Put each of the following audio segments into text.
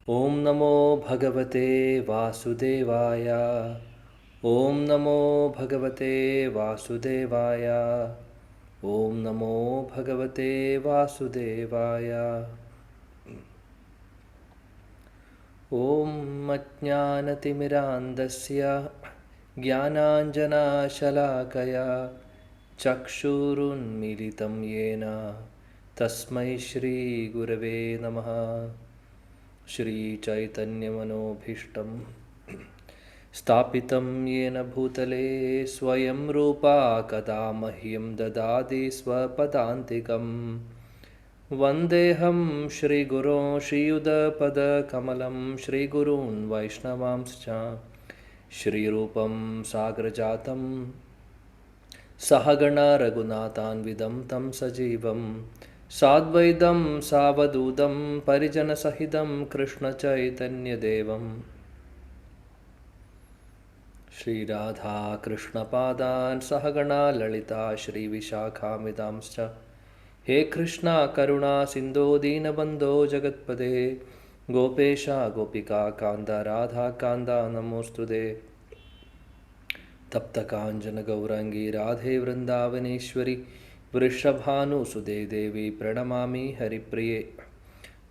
ॐ नमो भगवते वासुदेवाय। ॐ नमो भगवते वासुदेवाय। ॐ नमो भगवते वासुदेवाय। ॐ अज्ञानतिमिरान्धस्य ज्ञानाञ्जनशलाकया चक्षुरुन्मीलितं येन तस्मै श्रीगुरवे नमः। श्रीचैतन्यमनोभीष्टं स्थापितं येन भूतले स्वयं रूपा कदा मह्यं ददाति स्वपदान्तिकं। वन्देऽहं श्रीगुरों श्रीयुतपदकमलं श्रीगुरून् वैष्णवांश्च श्रीरूपं साग्रजातं सहगण रघुनाथान्वितं तं सजीवं साद्वैतं सावधूतं परिजनसहितं कृष्णचैतन्यदेवं श्रीराधा कृष्णपादान् सहगणा ललिता श्रीविशाखामितांश्च। हे कृष्णा करुणा सिन्धो दीनबन्धो जगत्पते गोपेश गोपिका कान्त राधा कान्त नमोऽस्तुते। तप्तकाञ्चन गौराङ्गी राधे वृन्दावनेश्वरी वृषभानुसुते देवी प्रणमामि हरिप्रिये।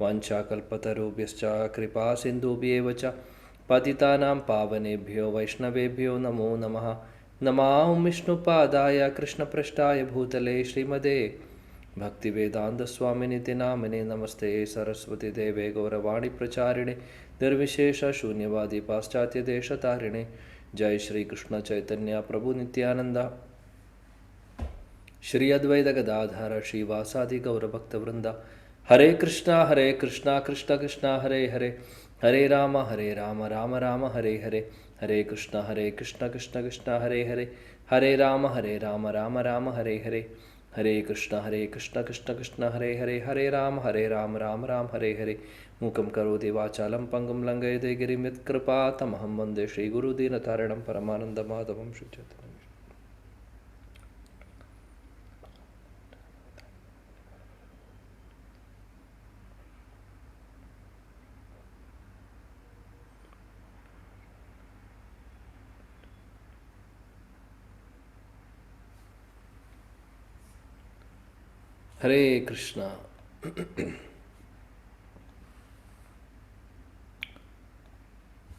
वाञ्छाकल्पतरुभ्यश्च कृपा सिन्धुभ्येव च पतितानां पावनेभ्यो वैष्णवेभ्यो नमो नमः। नमां विष्णुपादाय कृष्णपृष्ठाय भूतले श्रीमते भक्तिवेदान्तस्वामिनिति नामिने नमस्ते सरस्वती देवे गौरवाणी प्रचारिणे निर्विशेषशून्यवादी पाश्चात्यदेशतारिणे। जय श्री कृष्ण चैतन्य प्रभु नित्यानंद श्री अद्वैत गदाधर श्रीवासादि गौरभक्तवृंद। हरे कृष्णा कृष्ण कृष्ण हरे हरे, हरे राम राम राम हरे हरे, हरे कृष्ण कृष्ण कृष्ण हरे हरे, हरे राम राम राम हरे हरे, हरे कृष्ण कृष्ण कृष्ण हरे हरे, हरे राम राम राम हरे हरे। मूकं करोति वाचालं पङ्गुं लङ्घयते गिरिं यत्कृपातमहं वन्दे श्रीगुरुदीनतारिणं परमानन्दमाधवं श्रीचैतन्यं। ഹരേ കൃഷ്ണ.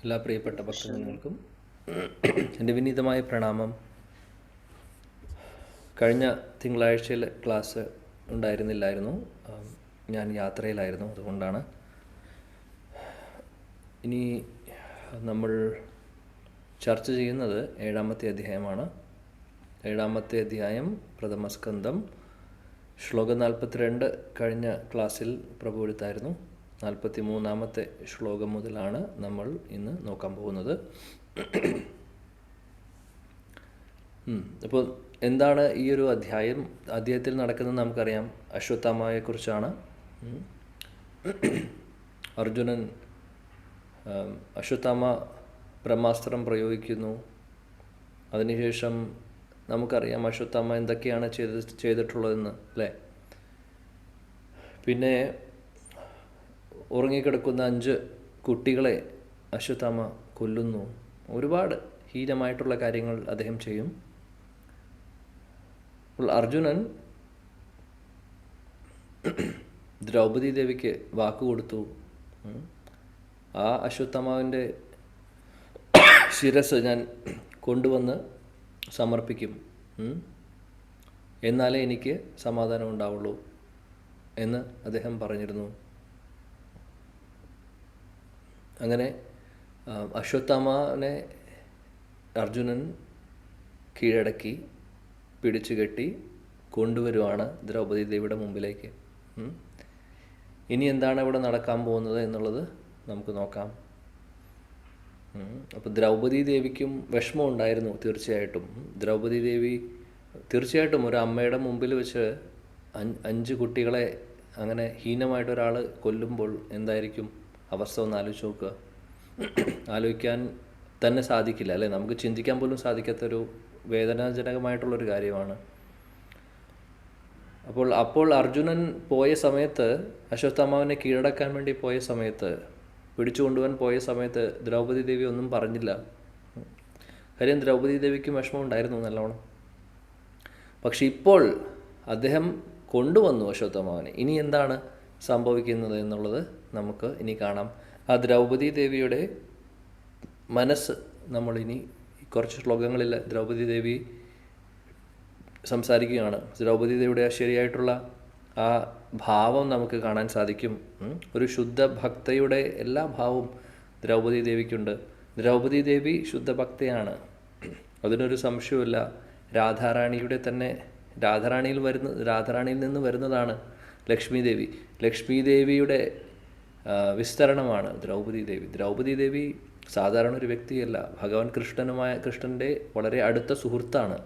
എല്ലാ പ്രിയപ്പെട്ട ഭക്തജനങ്ങൾക്കും എൻ്റെ വിനീതമായ പ്രണാമം. കഴിഞ്ഞ തിങ്കളാഴ്ചയിൽ ക്ലാസ് ഉണ്ടായിരുന്നില്ലായിരുന്നു, ഞാൻ യാത്രയിലായിരുന്നു. അതുകൊണ്ടാണ്. ഇനി നമ്മൾ ചർച്ച ചെയ്യുന്നത് 7-ാമത്തെ അധ്യായമാണ്. 7-ാമത്തെ അധ്യായം പ്രഥമസ്കന്ധം, ശ്ലോകം 42 കഴിഞ്ഞ ക്ലാസ്സിൽ പ്രഭു എടുത്തായിരുന്നു. 43-ാമത്തെ ശ്ലോകം മുതലാണ് നമ്മൾ ഇന്ന് നോക്കാൻ പോകുന്നത്. അപ്പോൾ എന്താണ് ഈ ഒരു അധ്യായത്തിൽ നടക്കുന്നത് നമുക്കറിയാം. അശ്വത്ഥാമയെക്കുറിച്ചാണ്. അർജുനൻ അശ്വത്ഥാമ ബ്രഹ്മാസ്ത്രം പ്രയോഗിക്കുന്നു. അതിനുശേഷം നമുക്കറിയാം അശ്വത്ഥാമ എന്തൊക്കെയാണ് ചെയ്തിട്ടുള്ളതെന്ന്, അല്ലേ? പിന്നെ ഉറങ്ങിക്കിടക്കുന്ന 5 കുട്ടികളെ അശ്വത്ഥാമ കൊല്ലുന്നു. ഒരുപാട് ഹീനമായിട്ടുള്ള കാര്യങ്ങൾ അദ്ദേഹം ചെയ്യും. അപ്പോൾ അർജുനൻ ദ്രൗപദി ദേവിക്ക് വാക്കുകൊടുത്തു, ആ അശ്വത്ഥാമാവിൻ്റെ ശിരസ് ഞാൻ കൊണ്ടുവന്ന് സമർപ്പിക്കും, എന്നാലേ എനിക്ക് സമാധാനം ഉണ്ടാവുള്ളൂ എന്ന് അദ്ദേഹം പറഞ്ഞിരുന്നു. അങ്ങനെ അശ്വത്ഥാമാവിനെ അർജുനൻ കീഴടക്കി പിടിച്ചു കെട്ടി കൊണ്ടുവരുവാണ് ദ്രൗപദി ദേവിയുടെ മുമ്പിലേക്ക്. ഇനി എന്താണ് ഇവിടെ നടക്കാൻ പോകുന്നത് എന്നുള്ളത് നമുക്ക് നോക്കാം. അപ്പോൾ ദ്രൗപദി ദേവിക്കും വിഷമം ഉണ്ടായിരുന്നു. തീർച്ചയായിട്ടും ദ്രൗപദി ദേവി തീർച്ചയായിട്ടും ഒരു അമ്മയുടെ മുമ്പിൽ വെച്ച് 5 കുട്ടികളെ അങ്ങനെ ഹീനമായിട്ടൊരാൾ കൊല്ലുമ്പോൾ എന്തായിരിക്കും അവസ്ഥ ഒന്ന് ആലോചിച്ച് നോക്കുക. ആലോചിക്കാൻ തന്നെ സാധിക്കില്ല, അല്ലേ? നമുക്ക് ചിന്തിക്കാൻ പോലും സാധിക്കാത്തൊരു വേദനാജനകമായിട്ടുള്ളൊരു കാര്യമാണ്. അപ്പോൾ അർജുനൻ പോയ സമയത്ത്, അശ്വത്ഥാമാവിനെ കീഴടക്കാൻ വേണ്ടി പോയ സമയത്ത്, പിടിച്ചു കൊണ്ടുപോകാൻ പോയ സമയത്ത് ദ്രൗപദി ദേവി ഒന്നും പറഞ്ഞില്ല. കാര്യം ദ്രൗപദി ദേവിക്ക് വിഷമം ഉണ്ടായിരുന്നു നല്ലോണം. പക്ഷെ ഇപ്പോൾ അദ്ദേഹം കൊണ്ടുവന്നു അശ്വത്ഥാമാവിനെ. ഇനി എന്താണ് സംഭവിക്കുന്നത് എന്നുള്ളത് നമുക്ക് ഇനി കാണാം. ആ ദ്രൗപദി ദേവിയുടെ മനസ്സ് നമ്മളിനി കുറച്ച് ശ്ലോകങ്ങളിൽ ദ്രൗപദി ദേവി സംസാരിക്കുകയാണ്. ദ്രൗപദി ദേവിയുടെ ശരിയായിട്ടുള്ള ആ ഭാവം നമുക്ക് കാണാൻ സാധിക്കും. ഒരു ശുദ്ധ ഭക്തയുടെ എല്ലാ ഭാവവും ദ്രൗപദി ദേവിക്കുണ്ട്. ദ്രൗപദി ദേവി ശുദ്ധ ഭക്തയാണ്, അതിനൊരു സംശയവുമില്ല. രാധാറാണിയിൽ നിന്ന് വരുന്നതാണ് ലക്ഷ്മി ദേവി. ലക്ഷ്മി ദേവിയുടെ വിസ്തരണമാണ് ദ്രൗപദി ദേവി. ദ്രൗപദി ദേവി സാധാരണ ഒരു വ്യക്തിയല്ല, ഭഗവാൻ കൃഷ്ണൻ്റെ വളരെ അടുത്ത സുഹൃത്താണ്.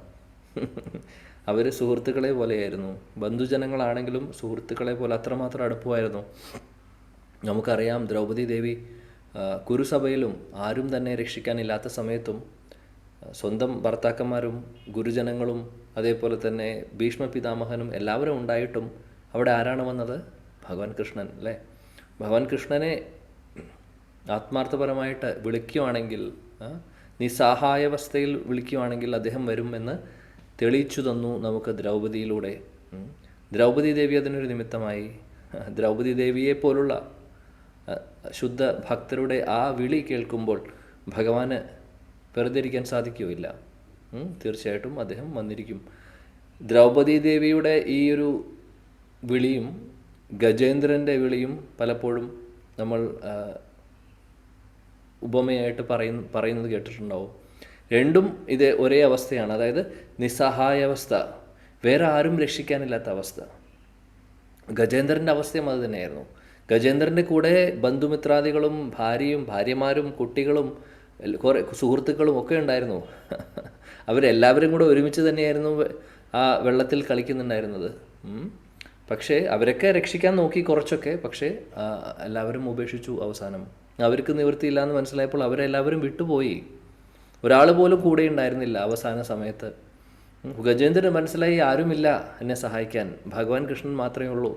അവർ സുഹൃത്തുക്കളെ പോലെയായിരുന്നു. ബന്ധുജനങ്ങളാണെങ്കിലും സുഹൃത്തുക്കളെ പോലെ അത്രമാത്രം അടുപ്പമായിരുന്നു. നമുക്കറിയാം ദ്രൗപദി ദേവി കുരുസഭയിലും ആരും തന്നെ രക്ഷിക്കാനില്ലാത്ത സമയത്തും സ്വന്തം ഭർത്താക്കന്മാരും ഗുരുജനങ്ങളും അതേപോലെ തന്നെ ഭീഷ്മ പിതാമഹനും എല്ലാവരും ഉണ്ടായിട്ടും അവിടെ ആരാണ് വന്നത്? ഭഗവാൻ കൃഷ്ണൻ അല്ലേ? ഭഗവാൻ കൃഷ്ണനെ ആത്മാർത്ഥപരമായിട്ട് വിളിക്കുകയാണെങ്കിൽ, നിസ്സഹായാവസ്ഥയിൽ വിളിക്കുകയാണെങ്കിൽ അദ്ദേഹം വരുമെന്ന് തെളിയിച്ചു തന്നു നമുക്ക് ദ്രൗപദിയിലൂടെ. ദ്രൗപദി ദേവി അതിനൊരു നിമിത്തമായി. ദ്രൗപദി ദേവിയെ പോലുള്ള ശുദ്ധ ഭക്തരുടെ ആ വിളി കേൾക്കുമ്പോൾ ഭഗവാന് വെറുതെ ഇരിക്കാൻ സാധിക്കുകയില്ല. തീർച്ചയായിട്ടും അദ്ദേഹം വന്നിരിക്കും. ദ്രൗപദി ദേവിയുടെ ഈ ഒരു വിളിയും ഗജേന്ദ്രൻ്റെ വിളിയും പലപ്പോഴും നമ്മൾ ഉപമയായിട്ട് പറയുന്നത് കേട്ടിട്ടുണ്ടാവും. രണ്ടും ഇത് ഒരേ അവസ്ഥയാണ്. അതായത് നിസ്സഹായാവസ്ഥ, വേറെ ആരും രക്ഷിക്കാനില്ലാത്ത അവസ്ഥ. ഗജേന്ദ്രൻ്റെ അവസ്ഥയും അത് തന്നെയായിരുന്നു. ഗജേന്ദ്രൻ്റെ കൂടെ ബന്ധുമിത്രാദികളും ഭാര്യമാരും കുട്ടികളും കുറേ സുഹൃത്തുക്കളും ഒക്കെ ഉണ്ടായിരുന്നു. അവരെല്ലാവരും കൂടെ ഒരുമിച്ച് തന്നെയായിരുന്നു ആ വെള്ളത്തിൽ കളിക്കുന്നുണ്ടായിരുന്നത്. പക്ഷേ അവരൊക്കെ രക്ഷിക്കാൻ നോക്കി കുറച്ചൊക്കെ, പക്ഷേ എല്ലാവരും ഉപേക്ഷിച്ചു. അവസാനം അവർക്ക് നിവൃത്തിയില്ല എന്ന് മനസ്സിലായപ്പോൾ അവരെല്ലാവരും വിട്ടുപോയി. ഒരാൾ പോലും കൂടെ ഉണ്ടായിരുന്നില്ല അവസാന സമയത്ത്. ഗജേന്ദ്രന് മനസ്സിലായി ആരുമില്ല എന്നെ സഹായിക്കാൻ, ഭഗവാൻ കൃഷ്ണൻ മാത്രമേ ഉള്ളൂ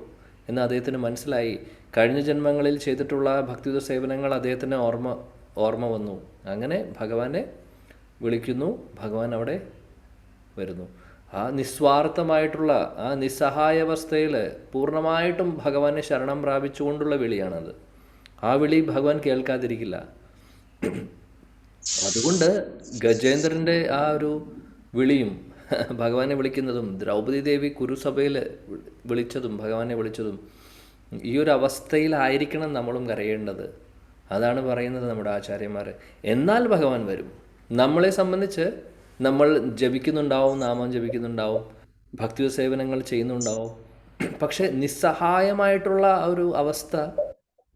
എന്ന് അദ്ദേഹത്തിന് മനസ്സിലായി. കഴിഞ്ഞ ജന്മങ്ങളിൽ ചെയ്തിട്ടുള്ള ഭക്തിയുത സേവനങ്ങൾ അദ്ദേഹത്തിന് ഓർമ്മ വന്നു. അങ്ങനെ ഭഗവാനെ വിളിക്കുന്നു, ഭഗവാൻ അവിടെ വരുന്നു. ആ നിസ്വാർത്ഥമായിട്ടുള്ള ആ നിസ്സഹായാവസ്ഥയിൽ പൂർണ്ണമായിട്ടും ഭഗവാനെ ശരണം പ്രാപിച്ചുകൊണ്ടുള്ള വിളിയാണത്. ആ വിളി ഭഗവാൻ കേൾക്കാതിരിക്കില്ല. അതുകൊണ്ട് ഗജേന്ദ്രൻ്റെ ആ ഒരു വിളിയും ഭഗവാനെ വിളിക്കുന്നതും ദ്രൗപദി ദേവി കുരുസഭയിൽ വിളിച്ചതും ഭഗവാനെ വിളിച്ചതും ഈ ഒരു അവസ്ഥയിലായിരിക്കണം നമ്മളും കരയേണ്ടത്. അതാണ് പറയുന്നത് നമ്മുടെ ആചാര്യന്മാർ. എന്നാൽ ഭഗവാൻ വരും. നമ്മളെ സംബന്ധിച്ച് നമ്മൾ ജപിക്കുന്നുണ്ടാവും, നാമം ജപിക്കുന്നുണ്ടാവും, ഭക്തി സേവനങ്ങൾ ചെയ്യുന്നുണ്ടാവും. പക്ഷെ നിസ്സഹായമായിട്ടുള്ള ഒരു അവസ്ഥ,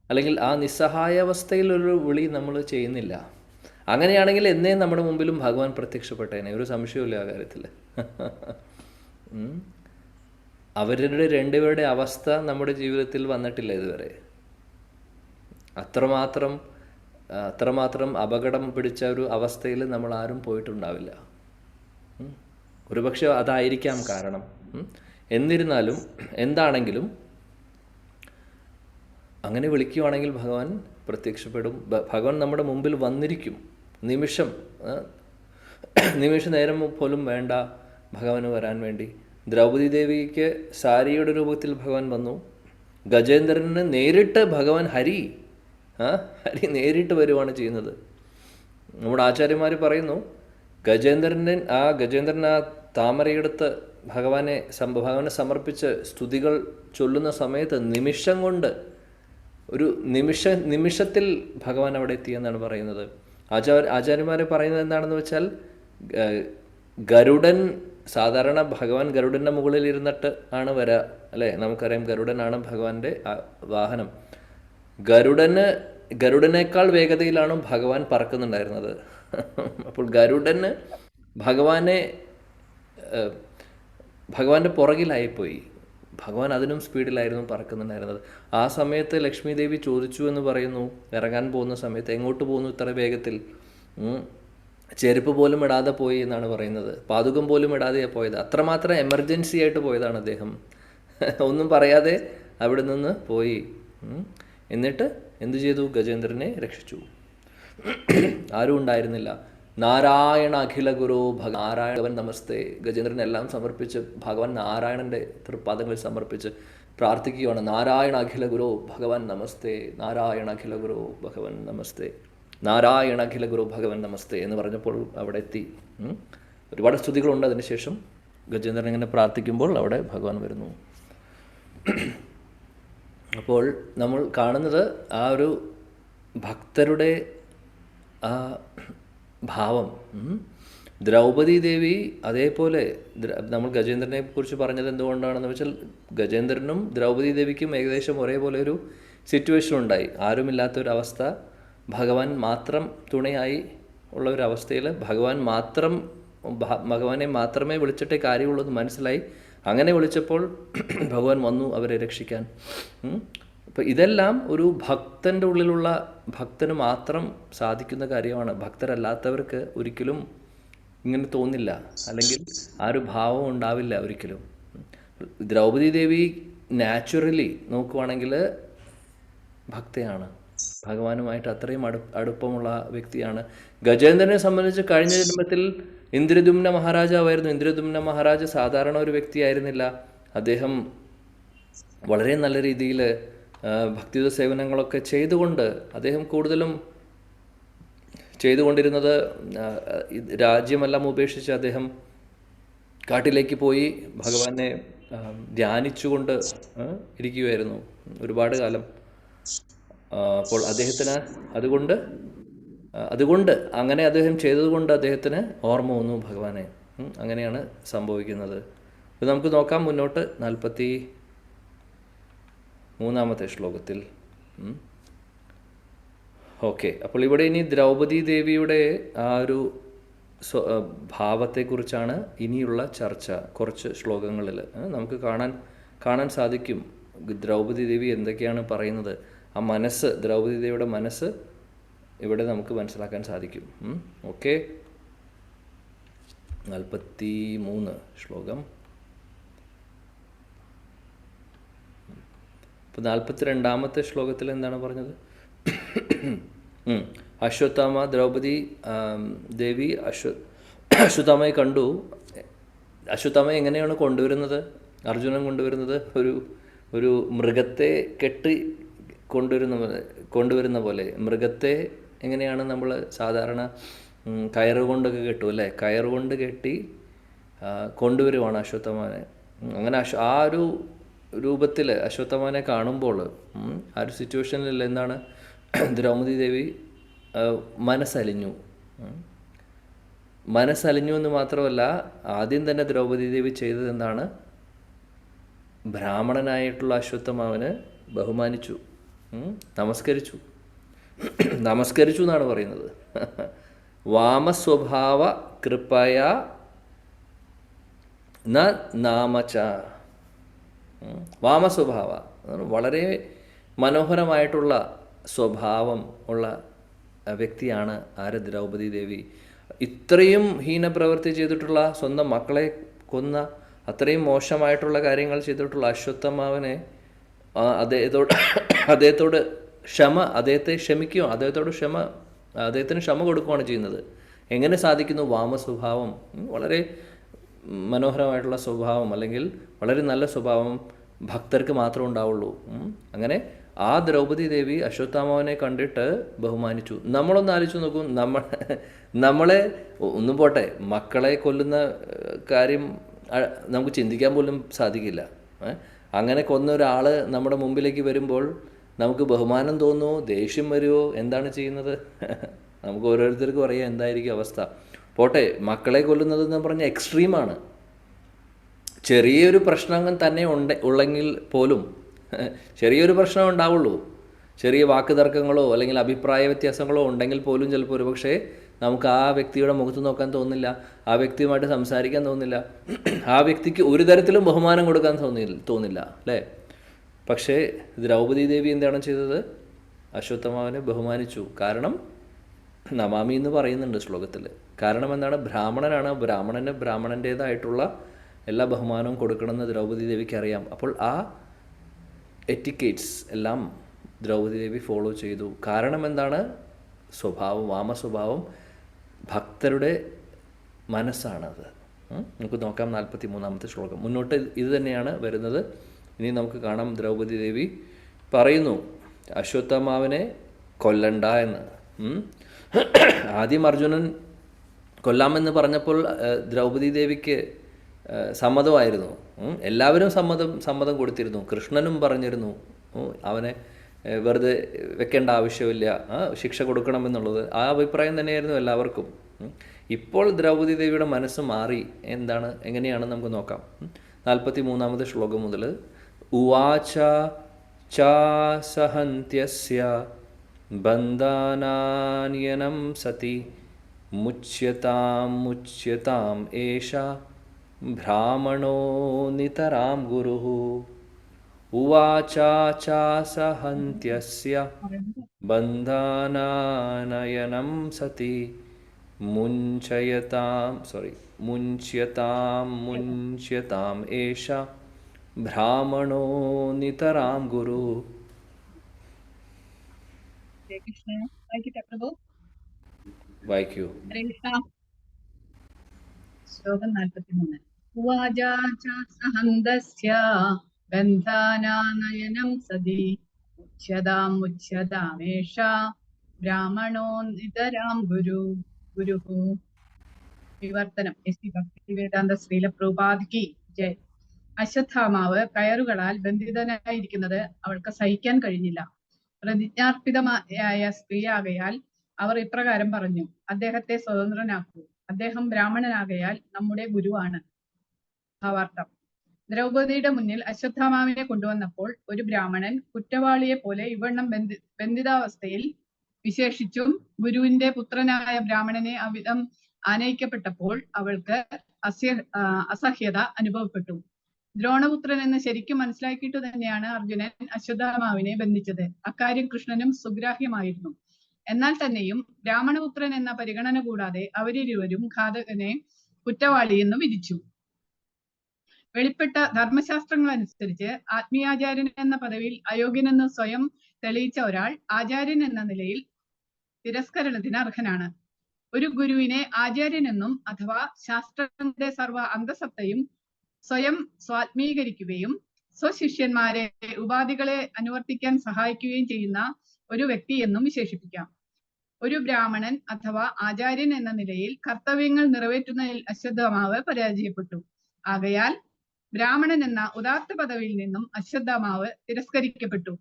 അല്ലെങ്കിൽ ആ നിസ്സഹായാവസ്ഥയിലൊരു വിളി നമ്മൾ ചെയ്യുന്നില്ല. അങ്ങനെയാണെങ്കിൽ എന്നേ നമ്മുടെ മുമ്പിലും ഭഗവാൻ പ്രത്യക്ഷപ്പെട്ടേനെ, ഒരു സംശയമില്ല ആ കാര്യത്തിൽ. അവരുടെ രണ്ടുപേരുടെ അവസ്ഥ നമ്മുടെ ജീവിതത്തിൽ വന്നിട്ടില്ല ഇതുവരെ. അത്രമാത്രം അപകടം പിടിച്ച ഒരു അവസ്ഥയിൽ നമ്മൾ ആരും പോയിട്ടുണ്ടാവില്ല. ഒരുപക്ഷെ അതായിരിക്കാം കാരണം. എന്നിരുന്നാലും എന്താണെങ്കിലും അങ്ങനെ വിളിക്കുകയാണെങ്കിൽ ഭഗവാൻ പ്രത്യക്ഷപ്പെടും. ഭഗവാൻ നമ്മുടെ മുമ്പിൽ വന്നിരിക്കും. നിമിഷ നേരം പോലും വേണ്ട ഭഗവാന് വരാൻ വേണ്ടി. ദ്രൗപദി ദേവിക്ക് സാരിയുടെ രൂപത്തിൽ ഭഗവാൻ വന്നു. ഗജേന്ദ്രന് നേരിട്ട് ഭഗവാൻ ഹരി നേരിട്ട് വരുവാണ് ചെയ്യുന്നത്. നമ്മുടെ ആചാര്യന്മാർ പറയുന്നു, ഗജേന്ദ്രൻ ആ താമരയെടുത്ത് ഭഗവാനെ സമർപ്പിച്ച് സ്തുതികൾ ചൊല്ലുന്ന സമയത്ത് നിമിഷം കൊണ്ട് ഒരു നിമിഷത്തിൽ ഭഗവാൻ അവിടെ എത്തിയെന്നാണ് പറയുന്നത്. ആചാര്യന്മാരെ പറയുന്നത് എന്താണെന്ന് വെച്ചാൽ, ഗരുഡൻ സാധാരണ ഭഗവാൻ ഗരുഡൻ്റെ മുകളിൽ ഇരുന്നിട്ട് ആണ് വരിക അല്ലേ? നമുക്കറിയാം ഗരുഡനാണ് ഭഗവാന്റെ വാഹനം. ഗരുഡനേക്കാൾ വേഗതയിലാണ് ഭഗവാൻ പറക്കുന്നുണ്ടായിരുന്നത്. അപ്പോൾ ഗരുഡന് ഭഗവാന്റെ പുറകിലായിപ്പോയി. ഭഗവാൻ അതിനും സ്പീഡിലായിരുന്നു പറക്കുന്നുണ്ടായിരുന്നത്. ആ സമയത്ത് ലക്ഷ്മി ദേവി ചോദിച്ചു എന്ന് പറയുന്നു, ഇറങ്ങാൻ പോകുന്ന സമയത്ത്, എങ്ങോട്ട് പോകുന്നു ഇത്ര വേഗത്തിൽ? ചെരുപ്പ് പോലും ഇടാതെ പോയി എന്നാണ് പറയുന്നത്. പാതുകം പോലും ഇടാതെ പോയത്. അത്രമാത്രം എമർജൻസി ആയിട്ട് പോയതാണ് അദ്ദേഹം. ഒന്നും പറയാതെ അവിടെ നിന്ന് പോയി. എന്നിട്ട് എന്തു ചെയ്തു? ഗജേന്ദ്രനെ രക്ഷിച്ചു. ആരും ഉണ്ടായിരുന്നില്ല. നാരായണ അഖില ഗുരു നാരായണൻ നമസ്തേ. ഗജേന്ദ്രൻ എല്ലാം സമർപ്പിച്ച് ഭഗവാൻ നാരായണൻ്റെ തൃപ്പാദങ്ങളിൽ സമർപ്പിച്ച് പ്രാർത്ഥിക്കുകയാണ്. നാരായണ അഖില ഗുരു ഭഗവാൻ നമസ്തേ, നാരായണ അഖില ഗുരു ഭഗവാൻ നമസ്തേ, നാരായണ അഖില ഗുരു ഭഗവാൻ നമസ്തേ എന്ന് പറഞ്ഞപ്പോൾ അവിടെ എത്തി. ഒരുപാട് സ്തുതികളുണ്ട്. അതിനുശേഷം ഗജേന്ദ്രൻ ഇങ്ങനെ പ്രാർത്ഥിക്കുമ്പോൾ അവിടെ ഭഗവാൻ വരുന്നു. അപ്പോൾ നമ്മൾ കാണുന്നത് ആ ഒരു ഭക്തരുടെ ആ ഭാവം. ദ്രൗപദി ദേവി അതേപോലെ നമ്മൾ ഗജേന്ദ്രനെ കുറിച്ച് പറഞ്ഞത് എന്തുകൊണ്ടാണെന്ന് വെച്ചാൽ ഗജേന്ദ്രനും ദ്രൗപദി ദേവിക്കും ഏകദേശം ഒരേപോലെ ഒരു സിറ്റുവേഷൻ ഉണ്ടായി. ആരുമില്ലാത്തൊരവസ്ഥ, ഭഗവാൻ മാത്രം തുണയായി ഉള്ള ഒരു അവസ്ഥയിൽ ഭഗവാനെ മാത്രമേ വിളിച്ചിട്ടേ കാര്യമുള്ളൂ എന്ന് മനസ്സിലായി. അങ്ങനെ വിളിച്ചപ്പോൾ ഭഗവാൻ വന്നു അവരെ രക്ഷിക്കാൻ. അപ്പോൾ ഇതെല്ലാം ഒരു ഭക്തൻ്റെ ഉള്ളിലുള്ള ഭക്തന് മാത്രം സാധിക്കുന്ന കാര്യമാണ്. ഭക്തരല്ലാത്തവർക്ക് ഒരിക്കലും ഇങ്ങനെ തോന്നില്ല, അല്ലെങ്കിൽ ആ ഒരു ഭാവം ഉണ്ടാവില്ല ഒരിക്കലും. ദ്രൗപദി ദേവി നാച്ചുറലി നോക്കുവാണെങ്കിൽ ഭക്തയാണ്, ഭഗവാനുമായിട്ട് അത്രയും അടുപ്പമുള്ള വ്യക്തിയാണ്. ഗജേന്ദ്രനെ സംബന്ധിച്ച് കഴിഞ്ഞ ജന്മത്തിൽ ഇന്ദ്രദ്യുമ്ന മഹാരാജാവായിരുന്നു. ഇന്ദ്രദ്യുമ്ന മഹാരാജ സാധാരണ ഒരു വ്യക്തിയായിരുന്നില്ല. അദ്ദേഹം വളരെ നല്ല രീതിയിൽ ഭക്തിയുത സേവനങ്ങളൊക്കെ ചെയ്തുകൊണ്ട് അദ്ദേഹം കൂടുതലും ചെയ്തുകൊണ്ടിരുന്നത് രാജ്യമെല്ലാം ഉപേക്ഷിച്ച് അദ്ദേഹം കാട്ടിലേക്ക് പോയി ഭഗവാനെ ധ്യാനിച്ചുകൊണ്ട് ഇരിക്കുകയായിരുന്നു ഒരുപാട് കാലം. അപ്പോൾ അദ്ദേഹത്തിന് അതുകൊണ്ട് അങ്ങനെ അദ്ദേഹം ചെയ്തതുകൊണ്ട് അദ്ദേഹത്തിന് ഓർമ്മ വന്നു ഭഗവാനെ. അങ്ങനെയാണ് സംഭവിക്കുന്നത്. ഇത് നമുക്ക് നോക്കാം മുന്നോട്ട് 43-ാമത്തെ ശ്ലോകത്തിൽ. ഓക്കെ, അപ്പോൾ ഇവിടെ ഇനി ദ്രൗപദി ദേവിയുടെ ആ ഒരു ഭാവത്തെക്കുറിച്ചാണ് ഇനിയുള്ള ചർച്ച. കുറച്ച് ശ്ലോകങ്ങളിൽ നമുക്ക് കാണാൻ സാധിക്കും ദ്രൗപദി ദേവി എന്തൊക്കെയാണ് പറയുന്നത്. ആ മനസ്സ്, ദ്രൗപദി ദേവിയുടെ മനസ്സ് ഇവിടെ നമുക്ക് മനസ്സിലാക്കാൻ സാധിക്കും. ഓക്കെ, 43 ശ്ലോകം. ഇപ്പോൾ 42-ാമത്തെ ശ്ലോകത്തിൽ എന്താണ് പറഞ്ഞത്? അശ്വത്ഥാമ, ദ്രൗപദി ദേവി അശ്വത്ഥാമയെ കണ്ടു. അശ്വത്ഥാമയെ എങ്ങനെയാണ് കൊണ്ടുവരുന്നത്? അർജുനൻ കൊണ്ടുവരുന്നത് ഒരു മൃഗത്തെ കെട്ടി കൊണ്ടുവരുന്ന പോലെ. മൃഗത്തെ എങ്ങനെയാണ് നമ്മൾ സാധാരണ കയറുകൊണ്ടൊക്കെ കെട്ടും അല്ലേ? കയറുകൊണ്ട് കെട്ടി കൊണ്ടുവരുവാണ് അശ്വത്ഥാമാനെ. അങ്ങനെ ആ ഒരു രൂപത്തിൽ അശ്വത്ഥാമാനെ കാണുമ്പോൾ ആ ഒരു സിറ്റുവേഷനിൽ എന്താണ് ദ്രൗപദി ദേവി മനസ്സലിഞ്ഞു എന്ന് മാത്രമല്ല, ആദ്യം തന്നെ ദ്രൗപദി ദേവി ചെയ്തത് എന്താണ്? ബ്രാഹ്മണനായിട്ടുള്ള അശ്വത്ഥാമാവന് ബഹുമാനിച്ചു, നമസ്കരിച്ചു എന്നാണ് പറയുന്നത്. വാമസ്വഭാവ കൃപയ നാമച. വാമസ്വഭാവ വളരെ മനോഹരമായിട്ടുള്ള സ്വഭാവം ഉള്ള വ്യക്തിയാണ് ആര്? ദ്രൗപദി ദേവി. ഇത്രയും ഹീനപ്രവൃത്തി ചെയ്തിട്ടുള്ള, സ്വന്തം മക്കളെ കൊന്ന, അത്രയും മോശമായിട്ടുള്ള കാര്യങ്ങൾ ചെയ്തിട്ടുള്ള അശ്വത്ഥാമാവനെ അദ്ദേഹത്തോട് അദ്ദേഹത്തെ ക്ഷമിക്കുകയോ അദ്ദേഹത്തിന് ക്ഷമ കൊടുക്കുകയാണ് ചെയ്യുന്നത്. എങ്ങനെ സാധിക്കുന്നു? വാമസ്വഭാവം, വളരെ മനോഹരമായിട്ടുള്ള സ്വഭാവം, അല്ലെങ്കിൽ വളരെ നല്ല സ്വഭാവം ഭക്തർക്ക് മാത്രമേ ഉണ്ടാവുള്ളൂ. അങ്ങനെ ആ ദ്രൗപദി ദേവി അശ്വത്ഥാമാവനെ കണ്ടിട്ട് ബഹുമാനിച്ചു. നമ്മളൊന്ന് ആലോചിച്ച് നോക്കൂ, നമ്മളെ ഒന്നും പോട്ടെ, മക്കളെ കൊല്ലുന്ന കാര്യം നമുക്ക് ചിന്തിക്കാൻ പോലും സാധിക്കില്ല. അങ്ങനെ കൊന്ന ഒരാൾ നമ്മുടെ മുമ്പിലേക്ക് വരുമ്പോൾ നമുക്ക് ബഹുമാനം തോന്നുമോ, ദേഷ്യം വരുമോ, എന്താണ് ചെയ്യുന്നത്? നമുക്ക് ഓരോരുത്തർക്കും അറിയാം എന്തായിരിക്കും അവസ്ഥ. പോട്ടെ, മക്കളെ കൊല്ലുന്നതെന്ന് പറഞ്ഞാൽ എക്സ്ട്രീമാണ്. ചെറിയൊരു പ്രശ്നം തന്നെ ഉള്ളെങ്കിൽ പോലും, ചെറിയൊരു പ്രശ്നം ഉണ്ടാവുള്ളൂ, ചെറിയ വാക്ക് തർക്കങ്ങളോ അല്ലെങ്കിൽ അഭിപ്രായ വ്യത്യാസങ്ങളോ ഉണ്ടെങ്കിൽ പോലും ചിലപ്പോൾ ഒരുപക്ഷെ നമുക്ക് ആ വ്യക്തിയുടെ മുഖത്ത് നോക്കാൻ തോന്നില്ല, ആ വ്യക്തിയുമായിട്ട് സംസാരിക്കാൻ തോന്നില്ല, ആ വ്യക്തിക്ക് ഒരു തരത്തിലും ബഹുമാനം കൊടുക്കാൻ തോന്നില്ല അല്ലേ? പക്ഷേ ദ്രൗപദി ദേവി എന്താണ് ചെയ്തത്? അശ്വത്ഥാമാവനെ ബഹുമാനിച്ചു. കാരണം നമാമി എന്ന് പറയുന്നുണ്ട് ശ്ലോകത്തിൽ. കാരണം എന്താണ്? ബ്രാഹ്മണനാണ്. ബ്രാഹ്മണൻ്റേതായിട്ടുള്ള എല്ലാ ബഹുമാനവും കൊടുക്കണമെന്ന് ദ്രൗപദി ദേവിക്ക് അറിയാം. അപ്പോൾ ആ എറ്റിക്കേറ്റ്സ് എല്ലാം ദ്രൗപദി ദേവി ഫോളോ ചെയ്തു. കാരണം എന്താണ്? സ്വഭാവം, വാമസ്വഭാവം, ഭക്തരുടെ മനസ്സാണത്. നമുക്ക് നോക്കാം 43-ാമത്തെ ശ്ലോകം. മുന്നോട്ട് ഇത് തന്നെയാണ് വരുന്നത്. ഇനി നമുക്ക് കാണാം, ദ്രൗപദി ദേവി പറയുന്നു അശ്വത്ഥമാവിനെ കൊല്ലണ്ട എന്ന്. ആദ്യം അർജുനൻ കൊല്ലാമെന്ന് പറഞ്ഞപ്പോൾ ദ്രൗപദി ദേവിക്ക് സമ്മതമായിരുന്നു. എല്ലാവരും സമ്മതം കൊടുത്തിരുന്നു. കൃഷ്ണനും പറഞ്ഞിരുന്നു അവനെ വെറുതെ വെക്കേണ്ട ആവശ്യമില്ല, ശിക്ഷ കൊടുക്കണമെന്നുള്ളത്. ആ അഭിപ്രായം തന്നെയായിരുന്നു എല്ലാവർക്കും. ഇപ്പോൾ ദ്രൗപദി ദേവിയുടെ മനസ്സ് മാറി. എന്താണ്, എങ്ങനെയാണ് നമുക്ക് നോക്കാം. 43-ാമത്തെ ശ്ലോകം മുതൽ. ഉവാച ചാസഹന്ത്യസ്യ ബന്ധാനാന്യനം സതി മുച്യതാം ഏഷ ബ്രാഹ്മണോ നിതരാം ഗുരുഃ. ഉവാച ചാസഹന്ത്യസ്യ ബന്ധാനാനയനം സതി മുച്യതാം ഏഷ ബ്രാഹ്മണോ നിതരാം ഗുരു. വായിക്കൂ. ശ്ലോകം 43. ഉവാച സഹന്തസ്യ ബന്ധാനാനയനം സതി മുച്യതാമേഷ ബ്രാഹ്മണോ നിതരാം ഗുരുഃ. വിവർത്തനം. ഭക്തിവേദാന്ത ശ്രീല പ്രഭുപാദിക്ക് ജയ്. അശ്വത്ഥാമാവ് കയറുകളാൽ ബന്ധിതനായിരിക്കുന്നത് അവൾക്ക് സഹിക്കാൻ കഴിഞ്ഞില്ല. പ്രതിജ്ഞാർപ്പിതമായ സ്ത്രീയാകയാൽ അവർ ഇപ്രകാരം പറഞ്ഞു: അദ്ദേഹത്തെ സ്വതന്ത്രനാക്കൂ. അദ്ദേഹം ബ്രാഹ്മണനാകയാൽ നമ്മുടെ ഗുരുവാണ്. ഭാവാർത്ഥം. ദ്രൗപദിയുടെ മുന്നിൽ അശ്വത്ഥാമാവിനെ കൊണ്ടുവന്നപ്പോൾ ഒരു ബ്രാഹ്മണൻ കുറ്റവാളിയെ പോലെ ഇവണ്ണം ബന്ധിതാവസ്ഥയിൽ, വിശേഷിച്ചും ഗുരുവിന്റെ പുത്രനായ ബ്രാഹ്മണനെ അവിധം ആനയിക്കപ്പെട്ടപ്പോൾ അവൾക്ക് അസഹ്യത അനുഭവപ്പെട്ടു. ദ്രോണപുത്രൻ എന്ന് ശരിക്കും മനസ്സിലാക്കിയിട്ട് തന്നെയാണ് അർജുനൻ അശ്വത്ഥാമാവിനെ ബന്ധിച്ചത്. അക്കാര്യം കൃഷ്ണനും സുഗ്രാഹ്യമായിരുന്നു. എന്നാൽ തന്നെയും ബ്രാഹ്മണപുത്രൻ എന്ന പരിഗണന കൂടാതെ അവരിരുവരും ഘാതകനെ കുറ്റവാളിയെന്ന് വിധിച്ചു. വെളിപ്പെട്ട ധർമ്മശാസ്ത്രങ്ങൾ അനുസരിച്ച് ആത്മീയാചാര്യൻ എന്ന പദവിയിൽ അയോഗ്യനെന്ന് സ്വയം തെളിയിച്ച ഒരാൾ ആചാര്യൻ എന്ന നിലയിൽ തിരസ്കരണത്തിന് അർഹനാണ്. ഒരു ഗുരുവിനെ ആചാര്യനെന്നും അഥവാ ശാസ്ത്രങ്ങളുടെ സർവ അന്തസത്തയും സ്വയം സ്വാത്മീകരിക്കുകയും സ്വശിഷ്യന്മാരെ ഉപാധികളെ അനുവർത്തിക്കാൻ സഹായിക്കുകയും ചെയ്യുന്ന ഒരു വ്യക്തി എന്നും വിശേഷിപ്പിക്കാം. ഒരു ബ്രാഹ്മണൻ അഥവാ ആചാര്യൻ എന്ന നിലയിൽ കർത്തവ്യങ്ങൾ നിറവേറ്റുന്നതിൽ അശ്വത്ഥമാവ് പരാജയപ്പെട്ടു. ആകയാൽ ബ്രാഹ്മണൻ എന്ന ഉദാത്ത പദവിയിൽ നിന്നും അശ്വത്ഥമാവ് തിരസ്കരിക്കപ്പെട്ടു.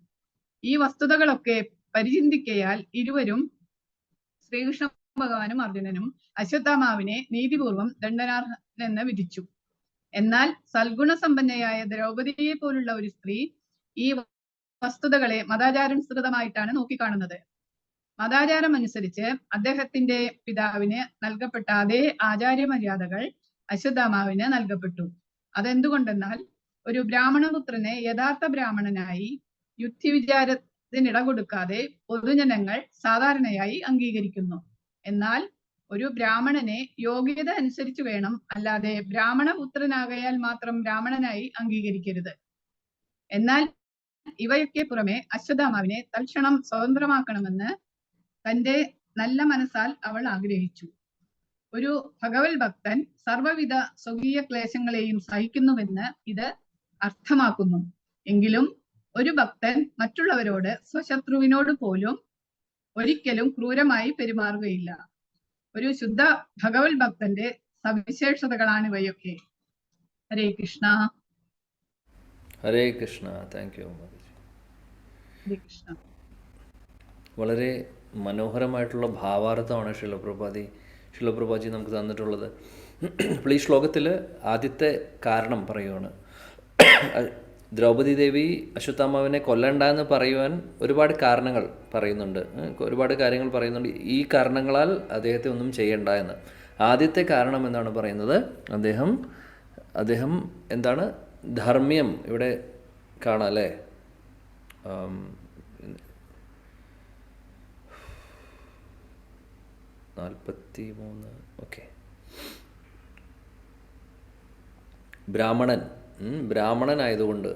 ഈ വസ്തുതകളൊക്കെ പരിചിന്തിക്കയാൽ ഇരുവരും, ശ്രീകൃഷ്ണ ഭഗവാനും അർജുനനും, അശ്വത്ഥമാവിനെ നീതിപൂർവം ദണ്ഡനാർഹനെന്ന് വിധിച്ചു. എന്നാൽ സൽഗുണസമ്പന്നയായ ദ്രൗപദിയെ പോലുള്ള ഒരു സ്ത്രീ ഈ വസ്തുതകളെ മതാചാരാനുസൃതമായിട്ടാണ് നോക്കിക്കാണുന്നത്. മതാചാരം അനുസരിച്ച് അദ്ദേഹത്തിന്റെ പിതാവിന് നൽകപ്പെട്ട അതേ ആചാര്യ മര്യാദകൾ അശ്വത്ഥമാവിന് നൽകപ്പെട്ടു. അതെന്തുകൊണ്ടെന്നാൽ ഒരു ബ്രാഹ്മണപുത്രനെ യഥാർത്ഥ ബ്രാഹ്മണനായി യുക്തിവിചാരത്തിനിട കൊടുക്കാതെ പൊതുജനങ്ങൾ സാധാരണയായി അംഗീകരിക്കുന്നു. എന്നാൽ ഒരു ബ്രാഹ്മണനെ യോഗ്യത അനുസരിച്ച് വേണം, അല്ലാതെ ബ്രാഹ്മണപുത്രനാകയാൽ മാത്രം ബ്രാഹ്മണനായി അംഗീകരിക്കരുത്. എന്നാൽ ഇവയൊക്കെ പുറമെ അശ്വത്ഥമാവിനെ തൽക്ഷണം സ്വതന്ത്രമാക്കണമെന്ന് തന്റെ നല്ല മനസ്സാൽ അവൾ ആഗ്രഹിച്ചു. ഒരു ഭഗവത് ഭക്തൻ സർവവിധ സ്വകീയ ക്ലേശങ്ങളെയും സഹിക്കുന്നുവെന്ന് ഇത് അർത്ഥമാക്കുന്നു. എങ്കിലും ഒരു ഭക്തൻ മറ്റുള്ളവരോട്, സ്വശത്രുവിനോട് പോലും ഒരിക്കലും ക്രൂരമായി പെരുമാറുകയില്ല. ഒരു ശുദ്ധ ഭഗവത് ഭക്തന്റെ സവിശേഷതകളാണ് ഇവയൊക്കെ. ഹരേ കൃഷ്ണ. ഹരേ കൃഷ്ണ. Thank you. ഹരേ കൃഷ്ണ. വളരെ മനോഹരമായിട്ടുള്ള ഭാവാർത്ഥമാണ് ശിലപ്രഭാജി നമുക്ക് തന്നിട്ടുള്ളത്. അപ്പോൾ ഈ ശ്ലോകത്തിൽ ആദ്യത്തെ കാരണം പറയുവാണ്. ദ്രൗപദി ദേവി അശ്വത്ഥാമാവിനെ കൊല്ലണ്ട എന്ന് പറയുവാൻ ഒരുപാട് കാരണങ്ങൾ പറയുന്നുണ്ട്, ഒരുപാട് കാര്യങ്ങൾ പറയുന്നുണ്ട്. ഈ കാരണങ്ങളാൽ അദ്ദേഹത്തെ ഒന്നും ചെയ്യണ്ട എന്ന്. ആദ്യത്തെ കാരണം എന്താണ് പറയുന്നത്? അദ്ദേഹം എന്താണ് ധർമ്മ്യം ഇവിടെ കാണാം അല്ലേ? 43. ഓക്കെ. ബ്രാഹ്മണൻ, ബ്രാഹ്മണനായതുകൊണ്ട്